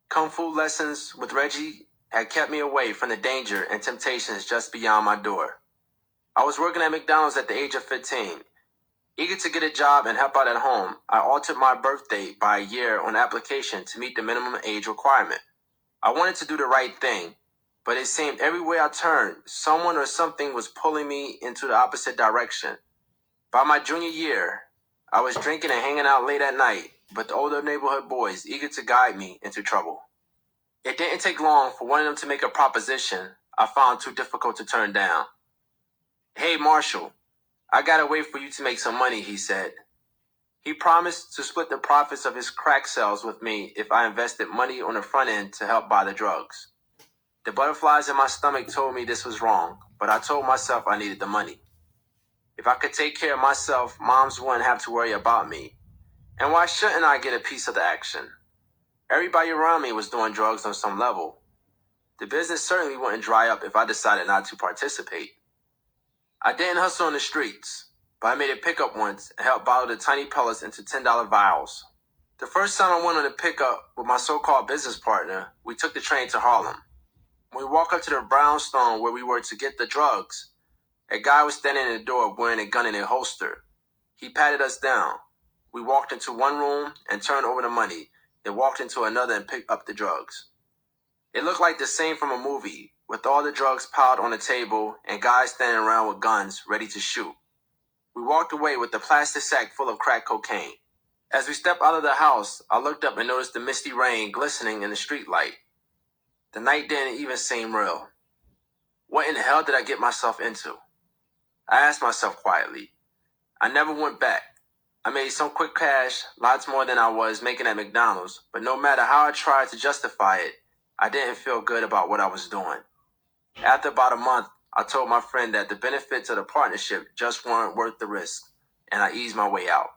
Kung Fu lessons with Reggie had kept me away from the danger and temptations just beyond my door. I was working at McDonald's at the age of 15. Eager to get a job and help out at home, I altered my birth date by a year on the application to meet the minimum age requirement. I wanted to do the right thing, but it seemed everywhere I turned, someone or something was pulling me into the opposite direction. By my junior year, I was drinking and hanging out late at night, but the older neighborhood boys eager to guide me into trouble. It didn't take long for one of them to make a proposition I found too difficult to turn down. Hey, Marshall, I gotta wait for you to make some money, he said. He promised to split the profits of his crack sales with me if I invested money on the front end to help buy the drugs. The butterflies in my stomach told me this was wrong, but I told myself I needed the money. If I could take care of myself, moms wouldn't have to worry about me. And why shouldn't I get a piece of the action? Everybody around me was doing drugs on some level. The business certainly wouldn't dry up if I decided not to participate. I didn't hustle on the streets, but I made a pickup once and helped bottle the tiny pellets into $10 vials. The first time I went on a pickup with my so-called business partner, we took the train to Harlem. When we walked up to the brownstone where we were to get the drugs, a guy was standing in the door wearing a gun in a holster. He patted us down. We walked into one room and turned over the money, then walked into another and picked up the drugs. It looked like the scene from a movie, with all the drugs piled on the table and guys standing around with guns ready to shoot. We walked away with the plastic sack full of crack cocaine. As we stepped out of the house, I looked up and noticed the misty rain glistening in the streetlight. The night didn't even seem real. What in the hell did I get myself into? I asked myself quietly. I never went back. I made some quick cash, lots more than I was making at McDonald's, but no matter how I tried to justify it, I didn't feel good about what I was doing. After about a month, I told my friend that the benefits of the partnership just weren't worth the risk, and I eased my way out.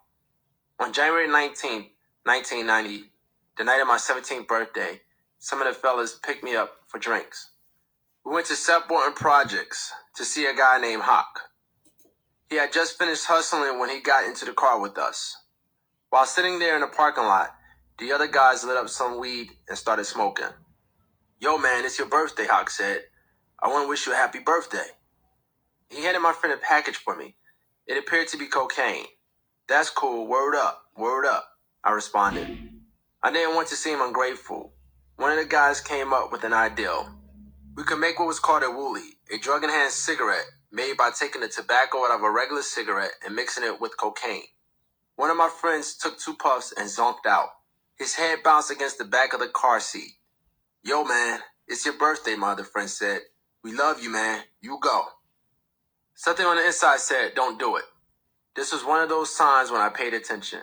On January 19th, 1990, the night of my 17th birthday, some of the fellas picked me up for drinks. We went to Seth Borton Projects to see a guy named Hawk. He had just finished hustling when he got into the car with us. While sitting there in the parking lot, the other guys lit up some weed and started smoking. Yo, man, it's your birthday, Hawk said. I want to wish you a happy birthday. He handed my friend a package for me. It appeared to be cocaine. That's cool, word up, I responded. I didn't want to seem ungrateful. One of the guys came up with an idea. We could make what was called a wooly, a drug-enhanced cigarette made by taking the tobacco out of a regular cigarette and mixing it with cocaine. One of my friends took 2 puffs and zonked out. His head bounced against the back of the car seat. Yo, man, it's your birthday, my other friend said. We love you, man. You go. Something on the inside said, don't do it. This was one of those signs when I paid attention.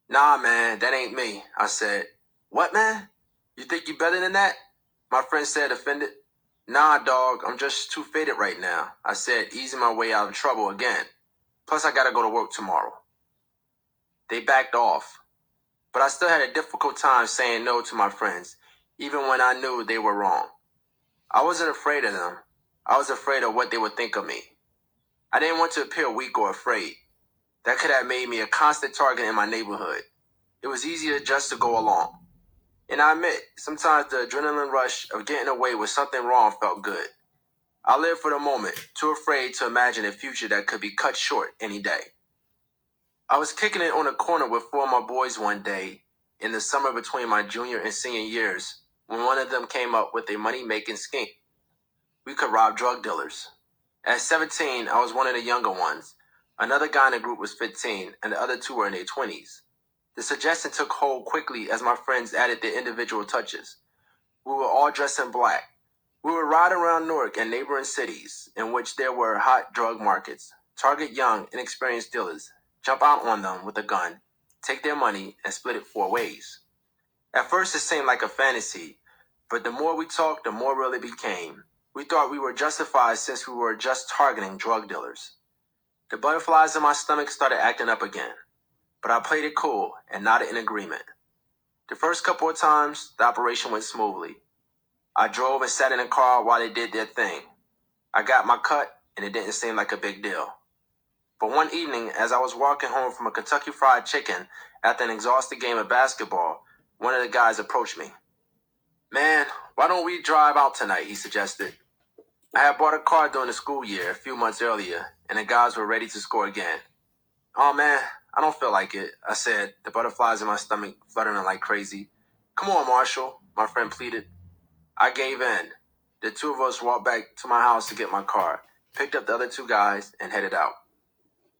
Nah, man, that ain't me, I said. What, man? You think you better than that? My friend said, offended. Nah, dog, I'm just too faded right now, I said, easing my way out of trouble again. Plus, I gotta go to work tomorrow. They backed off. But I still had a difficult time saying no to my friends, even when I knew they were wrong. I wasn't afraid of them. I was afraid of what they would think of me. I didn't want to appear weak or afraid. That could have made me a constant target in my neighborhood. It was easier just to go along. And I admit, sometimes the adrenaline rush of getting away with something wrong felt good. I lived for the moment, too afraid to imagine a future that could be cut short any day. I was kicking it on a corner with 4 of my boys one day in the summer between my junior and senior years when one of them came up with a money-making scheme. We could rob drug dealers. At 17, I was one of the younger ones. Another guy in the group was 15, and the other 2 were in their 20s. The suggestion took hold quickly as my friends added their individual touches. We were all dressed in black. We would ride around Newark and neighboring cities in which there were hot drug markets, target young, inexperienced dealers, jump out on them with a gun, take their money, and split it 4 ways. At first it seemed like a fantasy, but the more we talked, the more real it became. We thought we were justified since we were just targeting drug dealers. The butterflies in my stomach started acting up again, but I played it cool and nodded in agreement. The first couple of times, the operation went smoothly. I drove and sat in the car while they did their thing. I got my cut, and it didn't seem like a big deal. But one evening, as I was walking home from a Kentucky Fried Chicken after an exhausting game of basketball, one of the guys approached me. "Man, why don't we drive out tonight?" he suggested. I had bought a car during the school year a few months earlier, and the guys were ready to score again. "Oh man, I don't feel like it," I said, the butterflies in my stomach fluttering like crazy. "Come on, Marshall," my friend pleaded. I gave in. The two of us walked back to my house to get my car, picked up the other 2 guys, and headed out.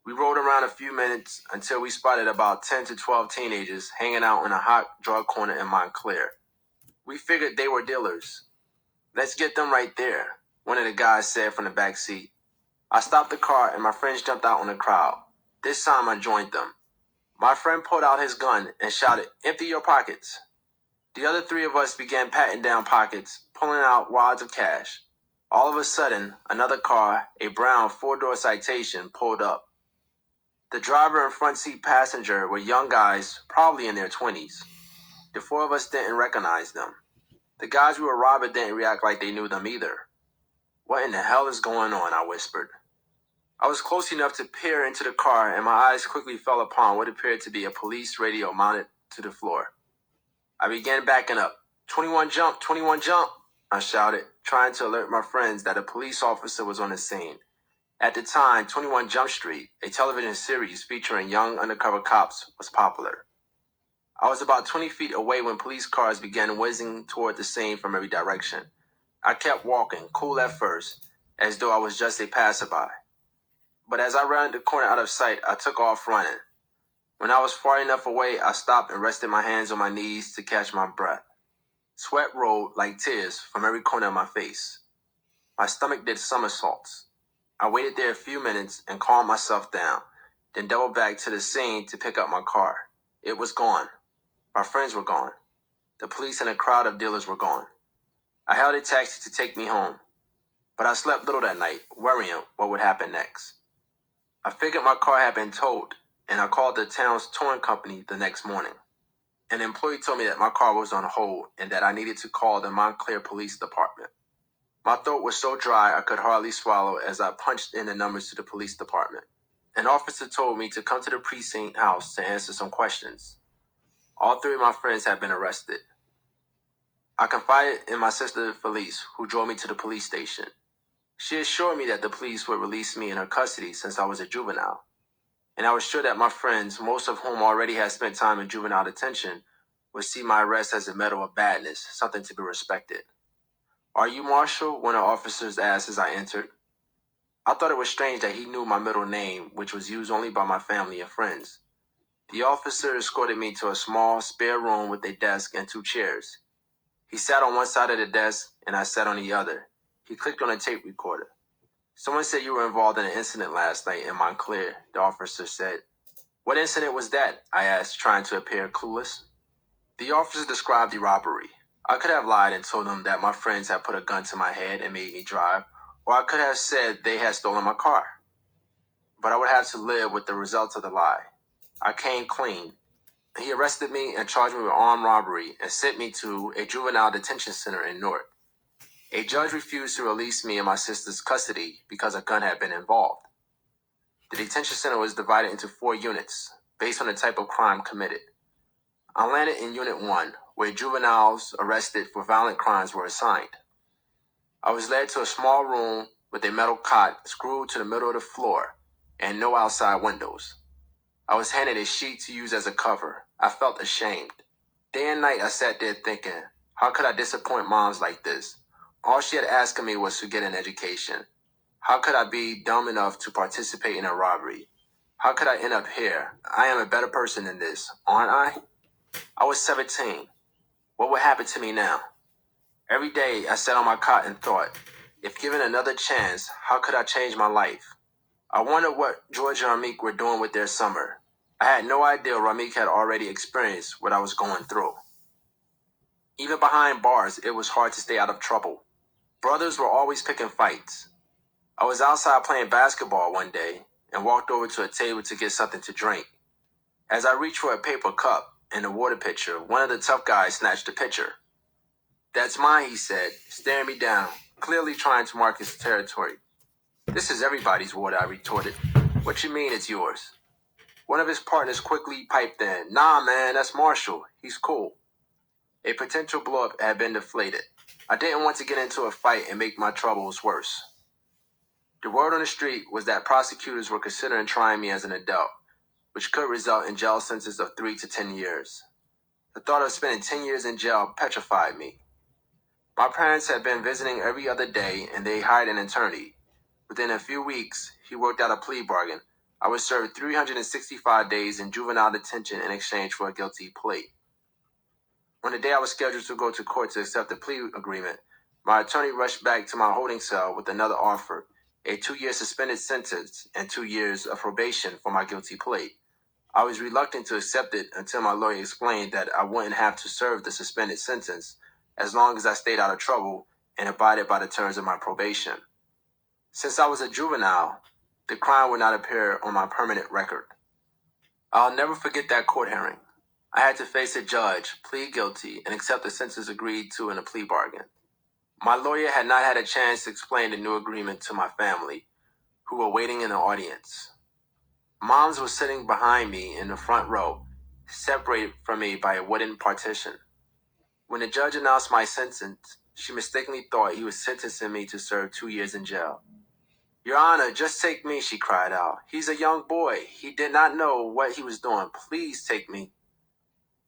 We rode around a few minutes until we spotted about 10 to 12 teenagers hanging out in a hot drug corner in Montclair. We figured they were dealers. "Let's get them right there," one of the guys said from the back seat. I stopped the car and my friends jumped out on the crowd. This time I joined them. My friend pulled out his gun and shouted, "Empty your pockets." The other 3 of us began patting down pockets, pulling out wads of cash. All of a sudden, another car, a brown 4-door Citation, pulled up. The driver and front seat passenger were young guys, probably in their 20s. The 4 of us didn't recognize them. The guys we were robbing didn't react like they knew them either. "What in the hell is going on?" I whispered. I was close enough to peer into the car, and my eyes quickly fell upon what appeared to be a police radio mounted to the floor. I began backing up. 21 jump, 21 jump, I shouted, trying to alert my friends that a police officer was on the scene. At the time, 21 Jump Street, a television series featuring young undercover cops, was popular. I was about 20 feet away when police cars began whizzing toward the scene from every direction. I kept walking, cool at first, as though I was just a passerby. But as I rounded the corner out of sight, I took off running. When I was far enough away, I stopped and rested my hands on my knees to catch my breath. Sweat rolled like tears from every corner of my face. My stomach did somersaults. I waited there a few minutes and calmed myself down, then doubled back to the scene to pick up my car. It was gone. My friends were gone. The police and a crowd of dealers were gone. I hailed a taxi to take me home, but I slept little that night, worrying what would happen next. I figured my car had been towed, and I called the town's towing company the next morning. An employee told me that my car was on hold and that I needed to call the Montclair Police Department. My throat was so dry I could hardly swallow as I punched in the numbers to the police department. An officer told me to come to the precinct house to answer some questions. All 3 of my friends had been arrested. I confided in my sister Felice, who drove me to the police station. She assured me that the police would release me in her custody since I was a juvenile. And I was sure that my friends, most of whom already had spent time in juvenile detention, would see my arrest as a medal of badness, something to be respected. "Are you Marshall?" one of the officers asked as I entered. I thought it was strange that he knew my middle name, which was used only by my family and friends. The officer escorted me to a small, spare room with a desk and 2 chairs. He sat on one side of the desk, and I sat on the other. He clicked on a tape recorder. "Someone said you were involved in an incident last night in Montclair," the officer said. "What incident was that?" I asked, trying to appear clueless. The officer described the robbery. I could have lied and told him that my friends had put a gun to my head and made me drive, or I could have said they had stolen my car. But I would have to live with the results of the lie. I came clean. He arrested me and charged me with armed robbery and sent me to a juvenile detention center in Newark. A judge refused to release me in my sister's custody because a gun had been involved. The detention center was divided into 4 units, based on the type of crime committed. I landed in Unit 1, where juveniles arrested for violent crimes were assigned. I was led to a small room with a metal cot screwed to the middle of the floor and no outside windows. I was handed a sheet to use as a cover. I felt ashamed. Day and night I sat there thinking, how could I disappoint moms like this? All she had asked of me was to get an education. How could I be dumb enough to participate in a robbery? How could I end up here? I am a better person than this, aren't I? I was 17. What would happen to me now? Every day I sat on my cot and thought, if given another chance, how could I change my life? I wondered what George and Ramik were doing with their summer. I had no idea Ramik had already experienced what I was going through. Even behind bars, it was hard to stay out of trouble. Brothers were always picking fights. I was outside playing basketball one day and walked over to a table to get something to drink. As I reached for a paper cup and a water pitcher, one of the tough guys snatched the pitcher. That's mine, he said, staring me down, clearly trying to mark his territory. This is everybody's water, I retorted. What you mean it's yours? One of his partners quickly piped in, Nah, man, that's Marshall. He's cool. A potential blow-up had been deflated. I didn't want to get into a fight and make my troubles worse. The word on the street was that prosecutors were considering trying me as an adult, which could result in jail sentence of 3 to 10 years. The thought of spending 10 years in jail petrified me. My parents had been visiting every other day, and they hired an attorney. Within a few weeks, he worked out a plea bargain. I was served 365 days in juvenile detention in exchange for a guilty plea. On the day I was scheduled to go to court to accept the plea agreement, my attorney rushed back to my holding cell with another offer, a 2-year suspended sentence and 2 years of probation for my guilty plea. I was reluctant to accept it until my lawyer explained that I wouldn't have to serve the suspended sentence as long as I stayed out of trouble and abided by the terms of my probation. Since I was a juvenile, the crime would not appear on my permanent record. I'll never forget that court hearing. I had to face a judge, plead guilty, and accept the sentence agreed to in a plea bargain. My lawyer had not had a chance to explain the new agreement to my family, who were waiting in the audience. Moms was sitting behind me in the front row, separated from me by a wooden partition. When the judge announced my sentence, she mistakenly thought he was sentencing me to serve 2 years in jail. Your Honor, just take me, she cried out. He's a young boy. He did not know what he was doing. Please take me.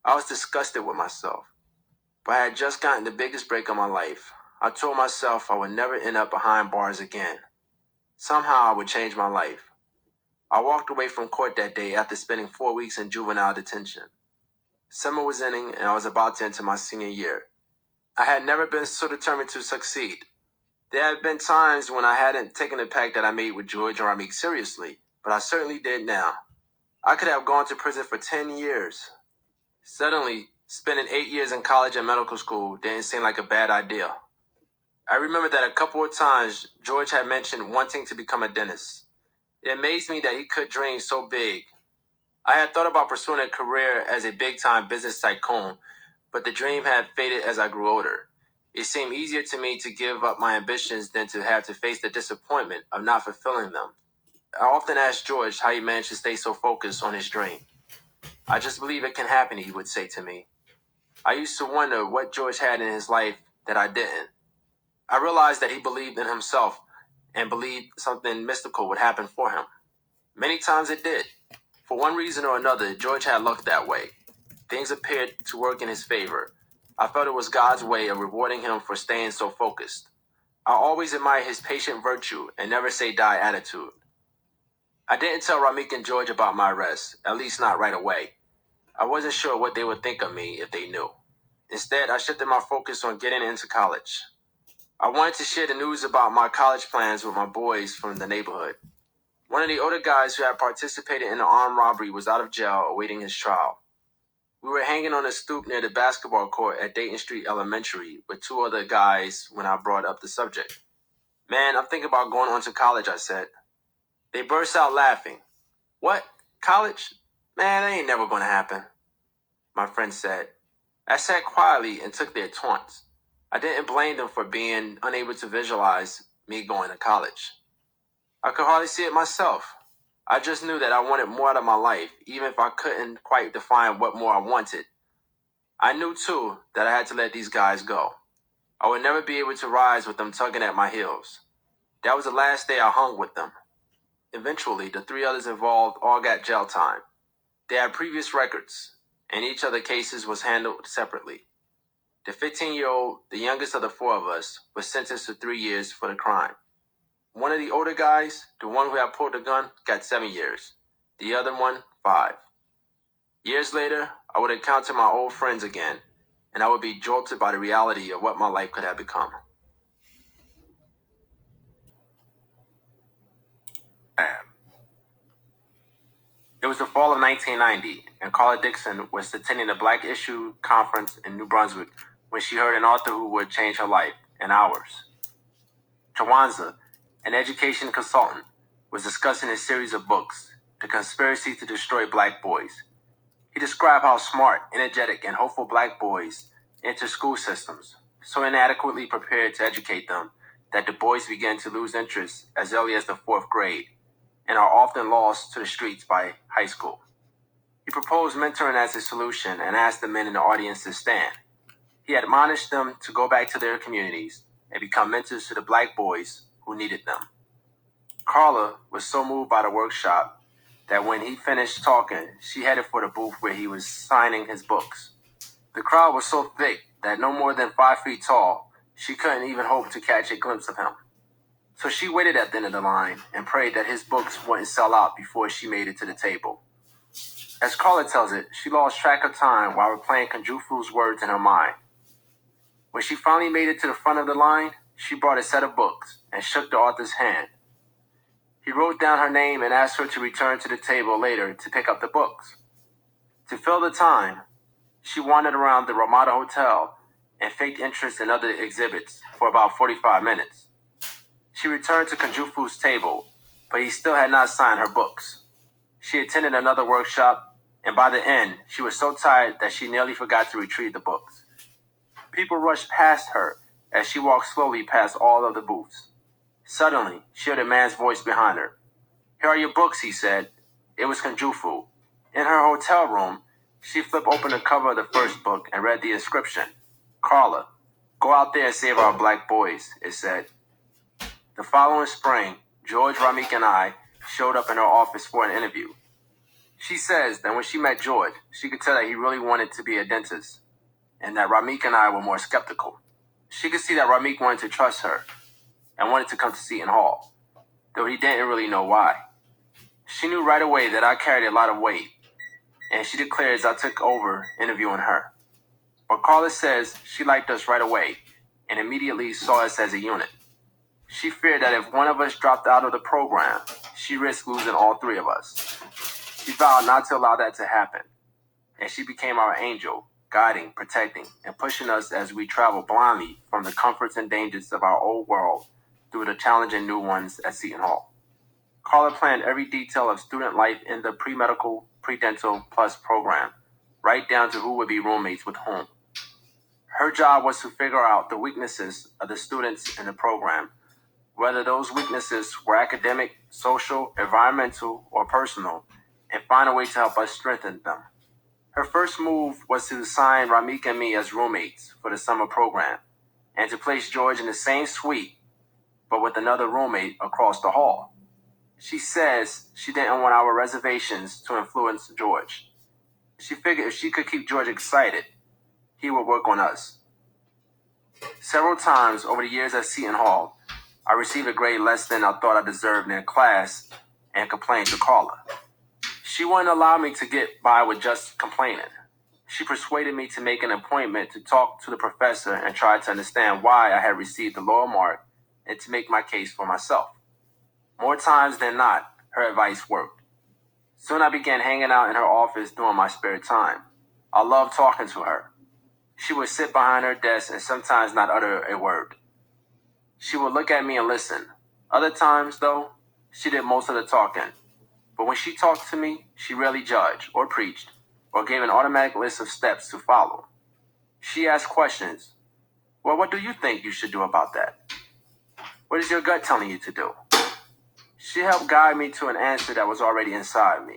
I was disgusted with myself, but I had just gotten the biggest break of my life. I told myself I would never end up behind bars again. Somehow I would change my life. I walked away from court that day after spending 4 weeks in juvenile detention. Summer was ending and I was about to enter my senior year. I had never been so determined to succeed. There had been times when I hadn't taken the pact that I made with George and Ramik seriously, but I certainly did now. I could have gone to prison for 10 years. Suddenly, spending 8 years in college and medical school didn't seem like a bad idea. I remember that a couple of times George had mentioned wanting to become a dentist. It amazed me that he could dream so big. I had thought about pursuing a career as a big-time business tycoon, but the dream had faded as I grew older. It seemed easier to me to give up my ambitions than to have to face the disappointment of not fulfilling them. I often asked George how he managed to stay so focused on his dream. I just believe it can happen, he would say to me. I used to wonder what George had in his life that I didn't. I realized that he believed in himself and believed something mystical would happen for him. Many times it did. For one reason or another, George had luck that way. Things appeared to work in his favor. I felt it was God's way of rewarding him for staying so focused. I always admired his patient virtue and never say die attitude. I didn't tell Ramik and George about my arrest, at least not right away. I wasn't sure what they would think of me if they knew. Instead, I shifted my focus on getting into college. I wanted to share the news about my college plans with my boys from the neighborhood. One of the older guys who had participated in the armed robbery was out of jail awaiting his trial. We were hanging on a stoop near the basketball court at Dayton Street Elementary with 2 other guys when I brought up the subject. Man, I'm thinking about going on to college, I said. They burst out laughing. What? College? Man, that ain't never going to happen, my friend said. I sat quietly and took their taunts. I didn't blame them for being unable to visualize me going to college. I could hardly see it myself. I just knew that I wanted more out of my life, even if I couldn't quite define what more I wanted. I knew, too, that I had to let these guys go. I would never be able to rise with them tugging at my heels. That was the last day I hung with them. Eventually, the 3 others involved all got jail time. They had previous records, and each of the cases was handled separately. The 15-year-old, the youngest of the 4 of us, was sentenced to 3 years for the crime. One of the older guys, the one who had pulled the gun, got 7 years. the other one 5. Years later, I would encounter my old friends again, and I would be jolted by the reality of what my life could have become. It was the fall of 1990, and Carla Dixon was attending a Black Issue conference in New Brunswick when she heard an author who would change her life and ours. Chawanza, an education consultant, was discussing his series of books, The Conspiracy to Destroy Black Boys. He described how smart, energetic, and hopeful Black boys enter school systems, so inadequately prepared to educate them that the boys begin to lose interest as early as the 4th grade and are often lost to the streets by high school. He proposed mentoring as a solution and asked the men in the audience to stand. He admonished them to go back to their communities and become mentors to the Black boys who needed them. Carla was so moved by the workshop that when he finished talking, she headed for the booth where he was signing his books. The crowd was so thick that no more than 5 feet tall, she couldn't even hope to catch a glimpse of him. So she waited at the end of the line and prayed that his books wouldn't sell out before she made it to the table. As Carla tells it, she lost track of time while replaying Kanjufu's words in her mind. When she finally made it to the front of the line, she brought a set of books and shook the author's hand. He wrote down her name and asked her to return to the table later to pick up the books. To fill the time, she wandered around the Ramada Hotel and faked interest in other exhibits for about 45 minutes. She returned to Kanjufu's table, but he still had not signed her books. She attended another workshop, and by the end, she was so tired that she nearly forgot to retrieve the books. People rushed past her as she walked slowly past all of the booths. Suddenly, she heard a man's voice behind her. "Here are your books," he said. It was Kanjufu. In her hotel room, she flipped open the cover of the first book and read the inscription. "Carla, go out there and save our Black boys," it said. The following spring, George, Ramik, and I showed up in her office for an interview. She says that when she met George, she could tell that he really wanted to be a dentist, and that Ramik and I were more skeptical. She could see that Ramik wanted to trust her and wanted to come to Seton Hall, though he didn't really know why. She knew right away that I carried a lot of weight, and she declares I took over interviewing her. But Carla says she liked us right away and immediately saw us as a unit. She feared that if one of us dropped out of the program, she risked losing all 3 of us. She vowed not to allow that to happen, and she became our angel, guiding, protecting, and pushing us as we traveled blindly from the comforts and dangers of our old world through the challenging new ones at Seton Hall. Carla planned every detail of student life in the pre-medical, pre-dental plus program, right down to who would be roommates with whom. Her job was to figure out the weaknesses of the students in the program, whether those weaknesses were academic, social, environmental, or personal, and find a way to help us strengthen them. Her first move was to assign Ramik and me as roommates for the summer program, and to place George in the same suite, but with another roommate across the hall. She says she didn't want our reservations to influence George. She figured if she could keep George excited, he would work on us. Several times over the years at Seton Hall, I received a grade less than I thought I deserved in class and complained to Carla. She wouldn't allow me to get by with just complaining. She persuaded me to make an appointment to talk to the professor and try to understand why I had received the lower mark and to make my case for myself. More times than not, her advice worked. Soon I began hanging out in her office during my spare time. I loved talking to her. She would sit behind her desk and sometimes not utter a word. She would look at me and listen. Other times, though, she did most of the talking. But when she talked to me, she rarely judged or preached or gave an automatic list of steps to follow. She asked questions. "Well, what do you think you should do about that? What is your gut telling you to do?" She helped guide me to an answer that was already inside me.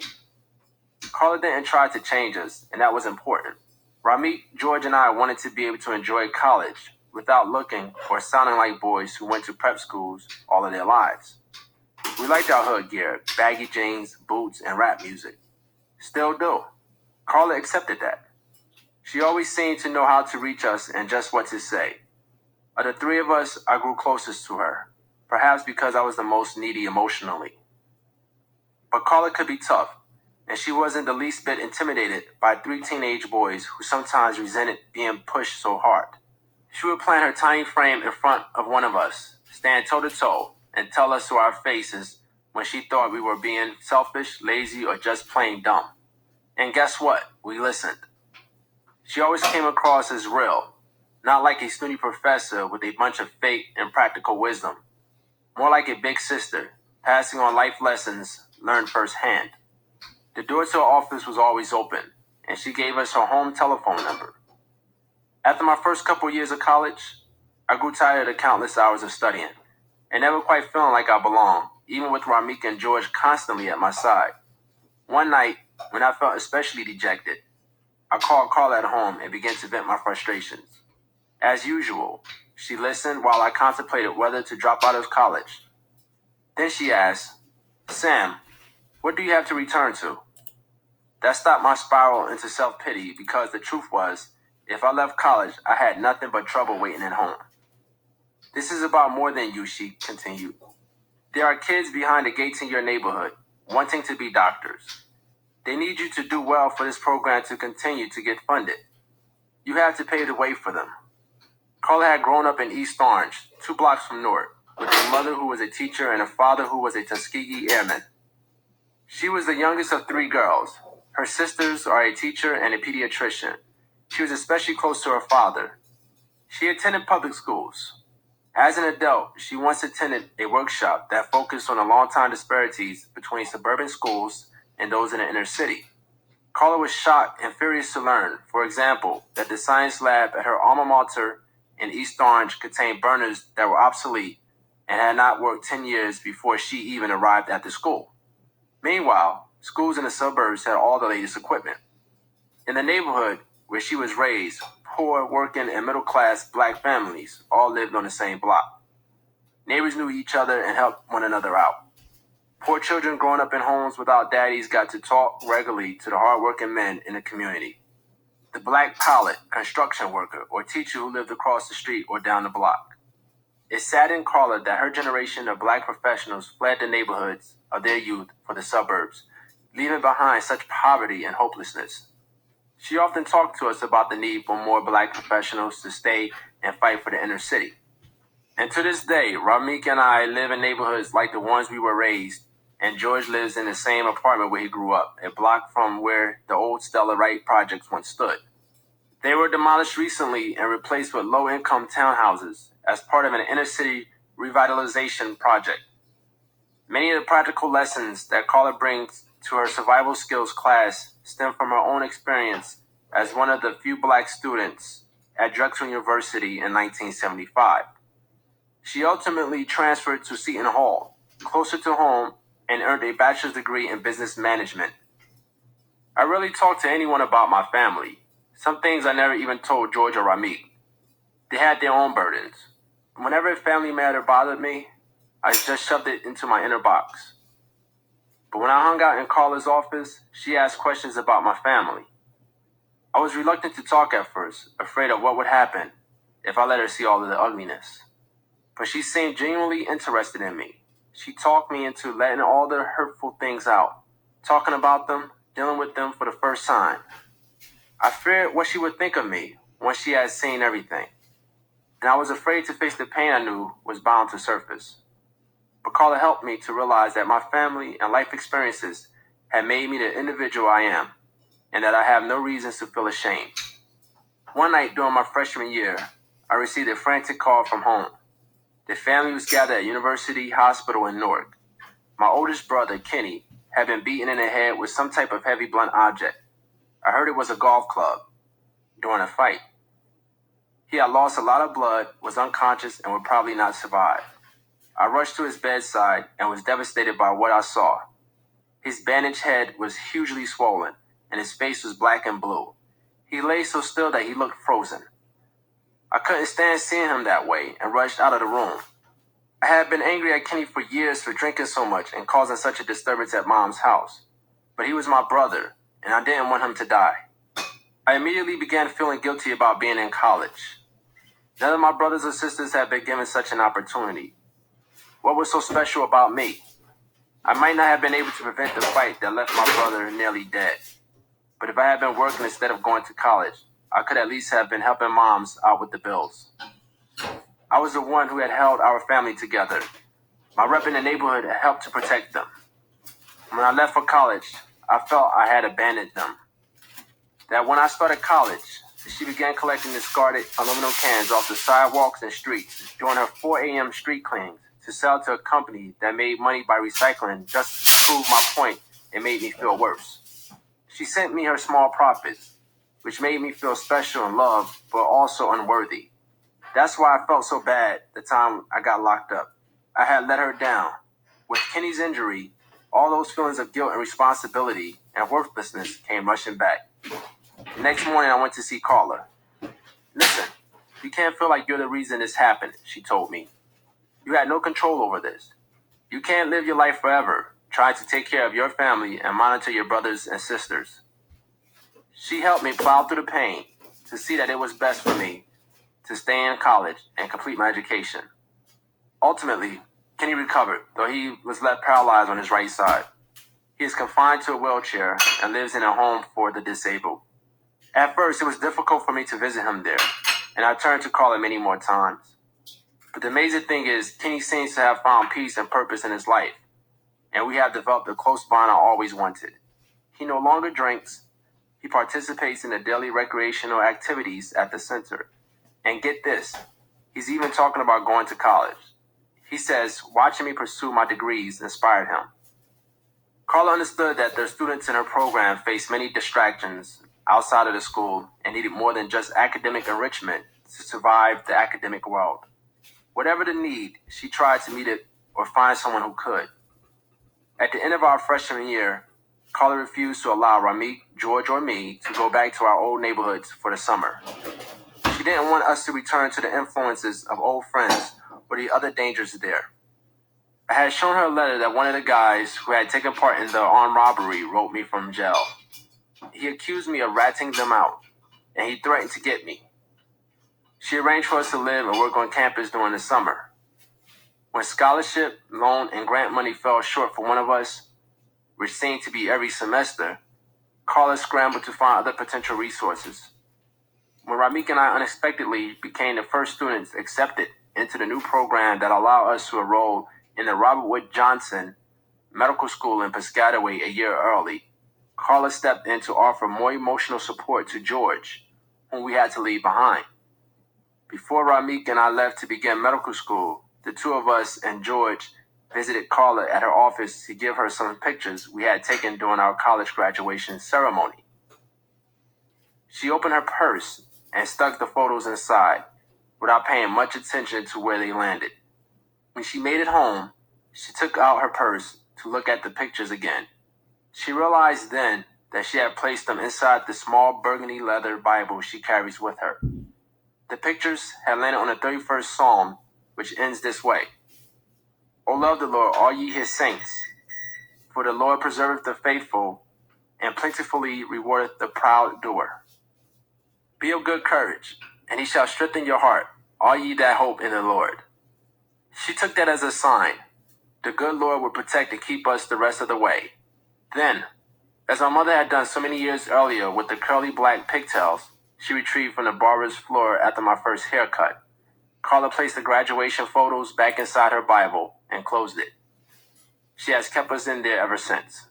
Carla didn't try to change us, and that was important. Ramik, George, and I wanted to be able to enjoy college without looking or sounding like boys who went to prep schools all of their lives. We liked our hood gear, baggy jeans, boots, and rap music. Still do. Carla accepted that. She always seemed to know how to reach us and just what to say. Of the 3 of us, I grew closest to her, perhaps because I was the most needy emotionally. But Carla could be tough, and she wasn't the least bit intimidated by 3 teenage boys who sometimes resented being pushed so hard. She would plant her tiny frame in front of one of us, stand toe to toe, and tell us to our faces when she thought we were being selfish, lazy, or just plain dumb. And guess what? We listened. She always came across as real, not like a snooty professor with a bunch of fake and practical wisdom, more like a big sister, passing on life lessons learned firsthand. The door to her office was always open, and she gave us her home telephone number. After my first couple years of college, I grew tired of the countless hours of studying, and never quite feeling like I belonged, even with Ramika and George constantly at my side. One night, when I felt especially dejected, I called Carla at home and began to vent my frustrations. As usual, she listened while I contemplated whether to drop out of college. Then she asked, "Sam, what do you have to return to?" That stopped my spiral into self-pity because the truth was, if I left college, I had nothing but trouble waiting at home. "This is about more than you," she continued. "There are kids behind the gates in your neighborhood wanting to be doctors. They need you to do well for this program to continue to get funded. You have to pave the way for them." Carla had grown up in East Orange, 2 blocks from Newark, with a mother who was a teacher and a father who was a Tuskegee Airman. She was the youngest of 3 girls. Her sisters are a teacher and a pediatrician. She was especially close to her father. She attended public schools. As an adult, she once attended a workshop that focused on the long-time disparities between suburban schools and those in the inner city. Carla was shocked and furious to learn, for example, that the science lab at her alma mater in East Orange contained burners that were obsolete and had not worked 10 years before she even arrived at the school. Meanwhile, schools in the suburbs had all the latest equipment. In the neighborhood where she was raised, poor, working, and middle-class black families all lived on the same block. Neighbors knew each other and helped one another out. Poor children growing up in homes without daddies got to talk regularly to the hard-working men in the community. The black collar, construction worker, or teacher who lived across the street or down the block. It saddened Carla that her generation of black professionals fled the neighborhoods of their youth for the suburbs, leaving behind such poverty and hopelessness. She often talked to us about the need for more black professionals to stay and fight for the inner city. And to this day, Ramik and I live in neighborhoods like the ones we were raised, and George lives in the same apartment where he grew up, a block from where the old Stella Wright projects once stood. They were demolished recently and replaced with low-income townhouses as part of an inner-city revitalization project. Many of the practical lessons that Carla brings to her survival skills class stem from her own experience as one of the few black students at Drexel University in 1975. She ultimately transferred to Seton Hall, closer to home, and earned a bachelor's degree in business management. I rarely talked to anyone about my family. Some things I never even told George or Ramik. They had their own burdens. Whenever a family matter bothered me, I just shoved it into my inner box. But when I hung out in Carla's office, she asked questions about my family. I was reluctant to talk at first, afraid of what would happen if I let her see all of the ugliness. But she seemed genuinely interested in me. She talked me into letting all the hurtful things out, talking about them, dealing with them for the first time. I feared what she would think of me once she had seen everything, and I was afraid to face the pain I knew was bound to surface. But Carla helped me to realize that my family and life experiences had made me the individual I am, and that I have no reasons to feel ashamed. One night during my freshman year, I received a frantic call from home. The family was gathered at University Hospital in Newark. My oldest brother, Kenny, had been beaten in the head with some type of heavy blunt object. I heard it was a golf club during a fight. He had lost a lot of blood, was unconscious, and would probably not survive. I rushed to his bedside and was devastated by what I saw. His bandaged head was hugely swollen, and his face was black and blue. He lay so still that he looked frozen. I couldn't stand seeing him that way and rushed out of the room. I had been angry at Kenny for years for drinking so much and causing such a disturbance at Mom's house. But he was my brother, and I didn't want him to die. I immediately began feeling guilty about being in college. None of my brothers or sisters had been given such an opportunity. What was so special about me? I might not have been able to prevent the fight that left my brother nearly dead. But if I had been working instead of going to college, I could at least have been helping moms out with the bills. I was the one who had held our family together. My rep in the neighborhood had helped to protect them. When I left for college, I felt I had abandoned them. That when I started college, she began collecting discarded aluminum cans off the sidewalks and streets during her 4 a.m. street cleanings to sell to a company that made money by recycling just to prove my point and made me feel worse. She sent me her small profits, which made me feel special and loved, but also unworthy. That's why I felt so bad the time I got locked up. I had let her down. With Kenny's injury, all those feelings of guilt and responsibility and worthlessness came rushing back. The next morning, I went to see Carla. Listen, you can't feel like you're the reason this happened, she told me. You had no control over this. You can't live your life forever, trying to take care of your family and monitor your brothers and sisters. She helped me plow through the pain to see that it was best for me to stay in college and complete my education. Ultimately, Kenny recovered, though he was left paralyzed on his right side. He is confined to a wheelchair and lives in a home for the disabled. At first, it was difficult for me to visit him there, and I turned to Carla many more times. But the amazing thing is, Kenny seems to have found peace and purpose in his life, and we have developed a close bond I always wanted. He no longer drinks. He participates in the daily recreational activities at the center. And get this, he's even talking about going to college. He says, watching me pursue my degrees inspired him. Carla understood that the students in her program faced many distractions outside of the school and needed more than just academic enrichment to survive the academic world. Whatever the need, she tried to meet it or find someone who could. At the end of our freshman year, Carla refused to allow Ramik, George, or me to go back to our old neighborhoods for the summer. She didn't want us to return to the influences of old friends or the other dangers there. I had shown her a letter that one of the guys who had taken part in the armed robbery wrote me from jail. He accused me of ratting them out, and he threatened to get me. She arranged for us to live and work on campus during the summer. When scholarship, loan, and grant money fell short for one of us, which seemed to be every semester, Carla scrambled to find other potential resources. When Ramik and I unexpectedly became the first students accepted into the new program that allowed us to enroll in the Robert Wood Johnson Medical School in Piscataway a year early, Carla stepped in to offer more emotional support to George, whom we had to leave behind. Before Ramik and I left to begin medical school, the two of us and George visited Carla at her office to give her some pictures we had taken during our college graduation ceremony. She opened her purse and stuck the photos inside without paying much attention to where they landed. When she made it home, she took out her purse to look at the pictures again. She realized then that she had placed them inside the small burgundy leather Bible she carries with her. The pictures had landed on the 31st Psalm, which ends this way. O love the Lord, all ye his saints, for the Lord preserveth the faithful, and plentifully rewardeth the proud doer. Be of good courage, and he shall strengthen your heart, all ye that hope in the Lord. She took that as a sign. The good Lord would protect and keep us the rest of the way. Then, as my mother had done so many years earlier with the curly black pigtails she retrieved from the barber's floor after my first haircut, Carla placed the graduation photos back inside her Bible and closed it. She has kept us in there ever since.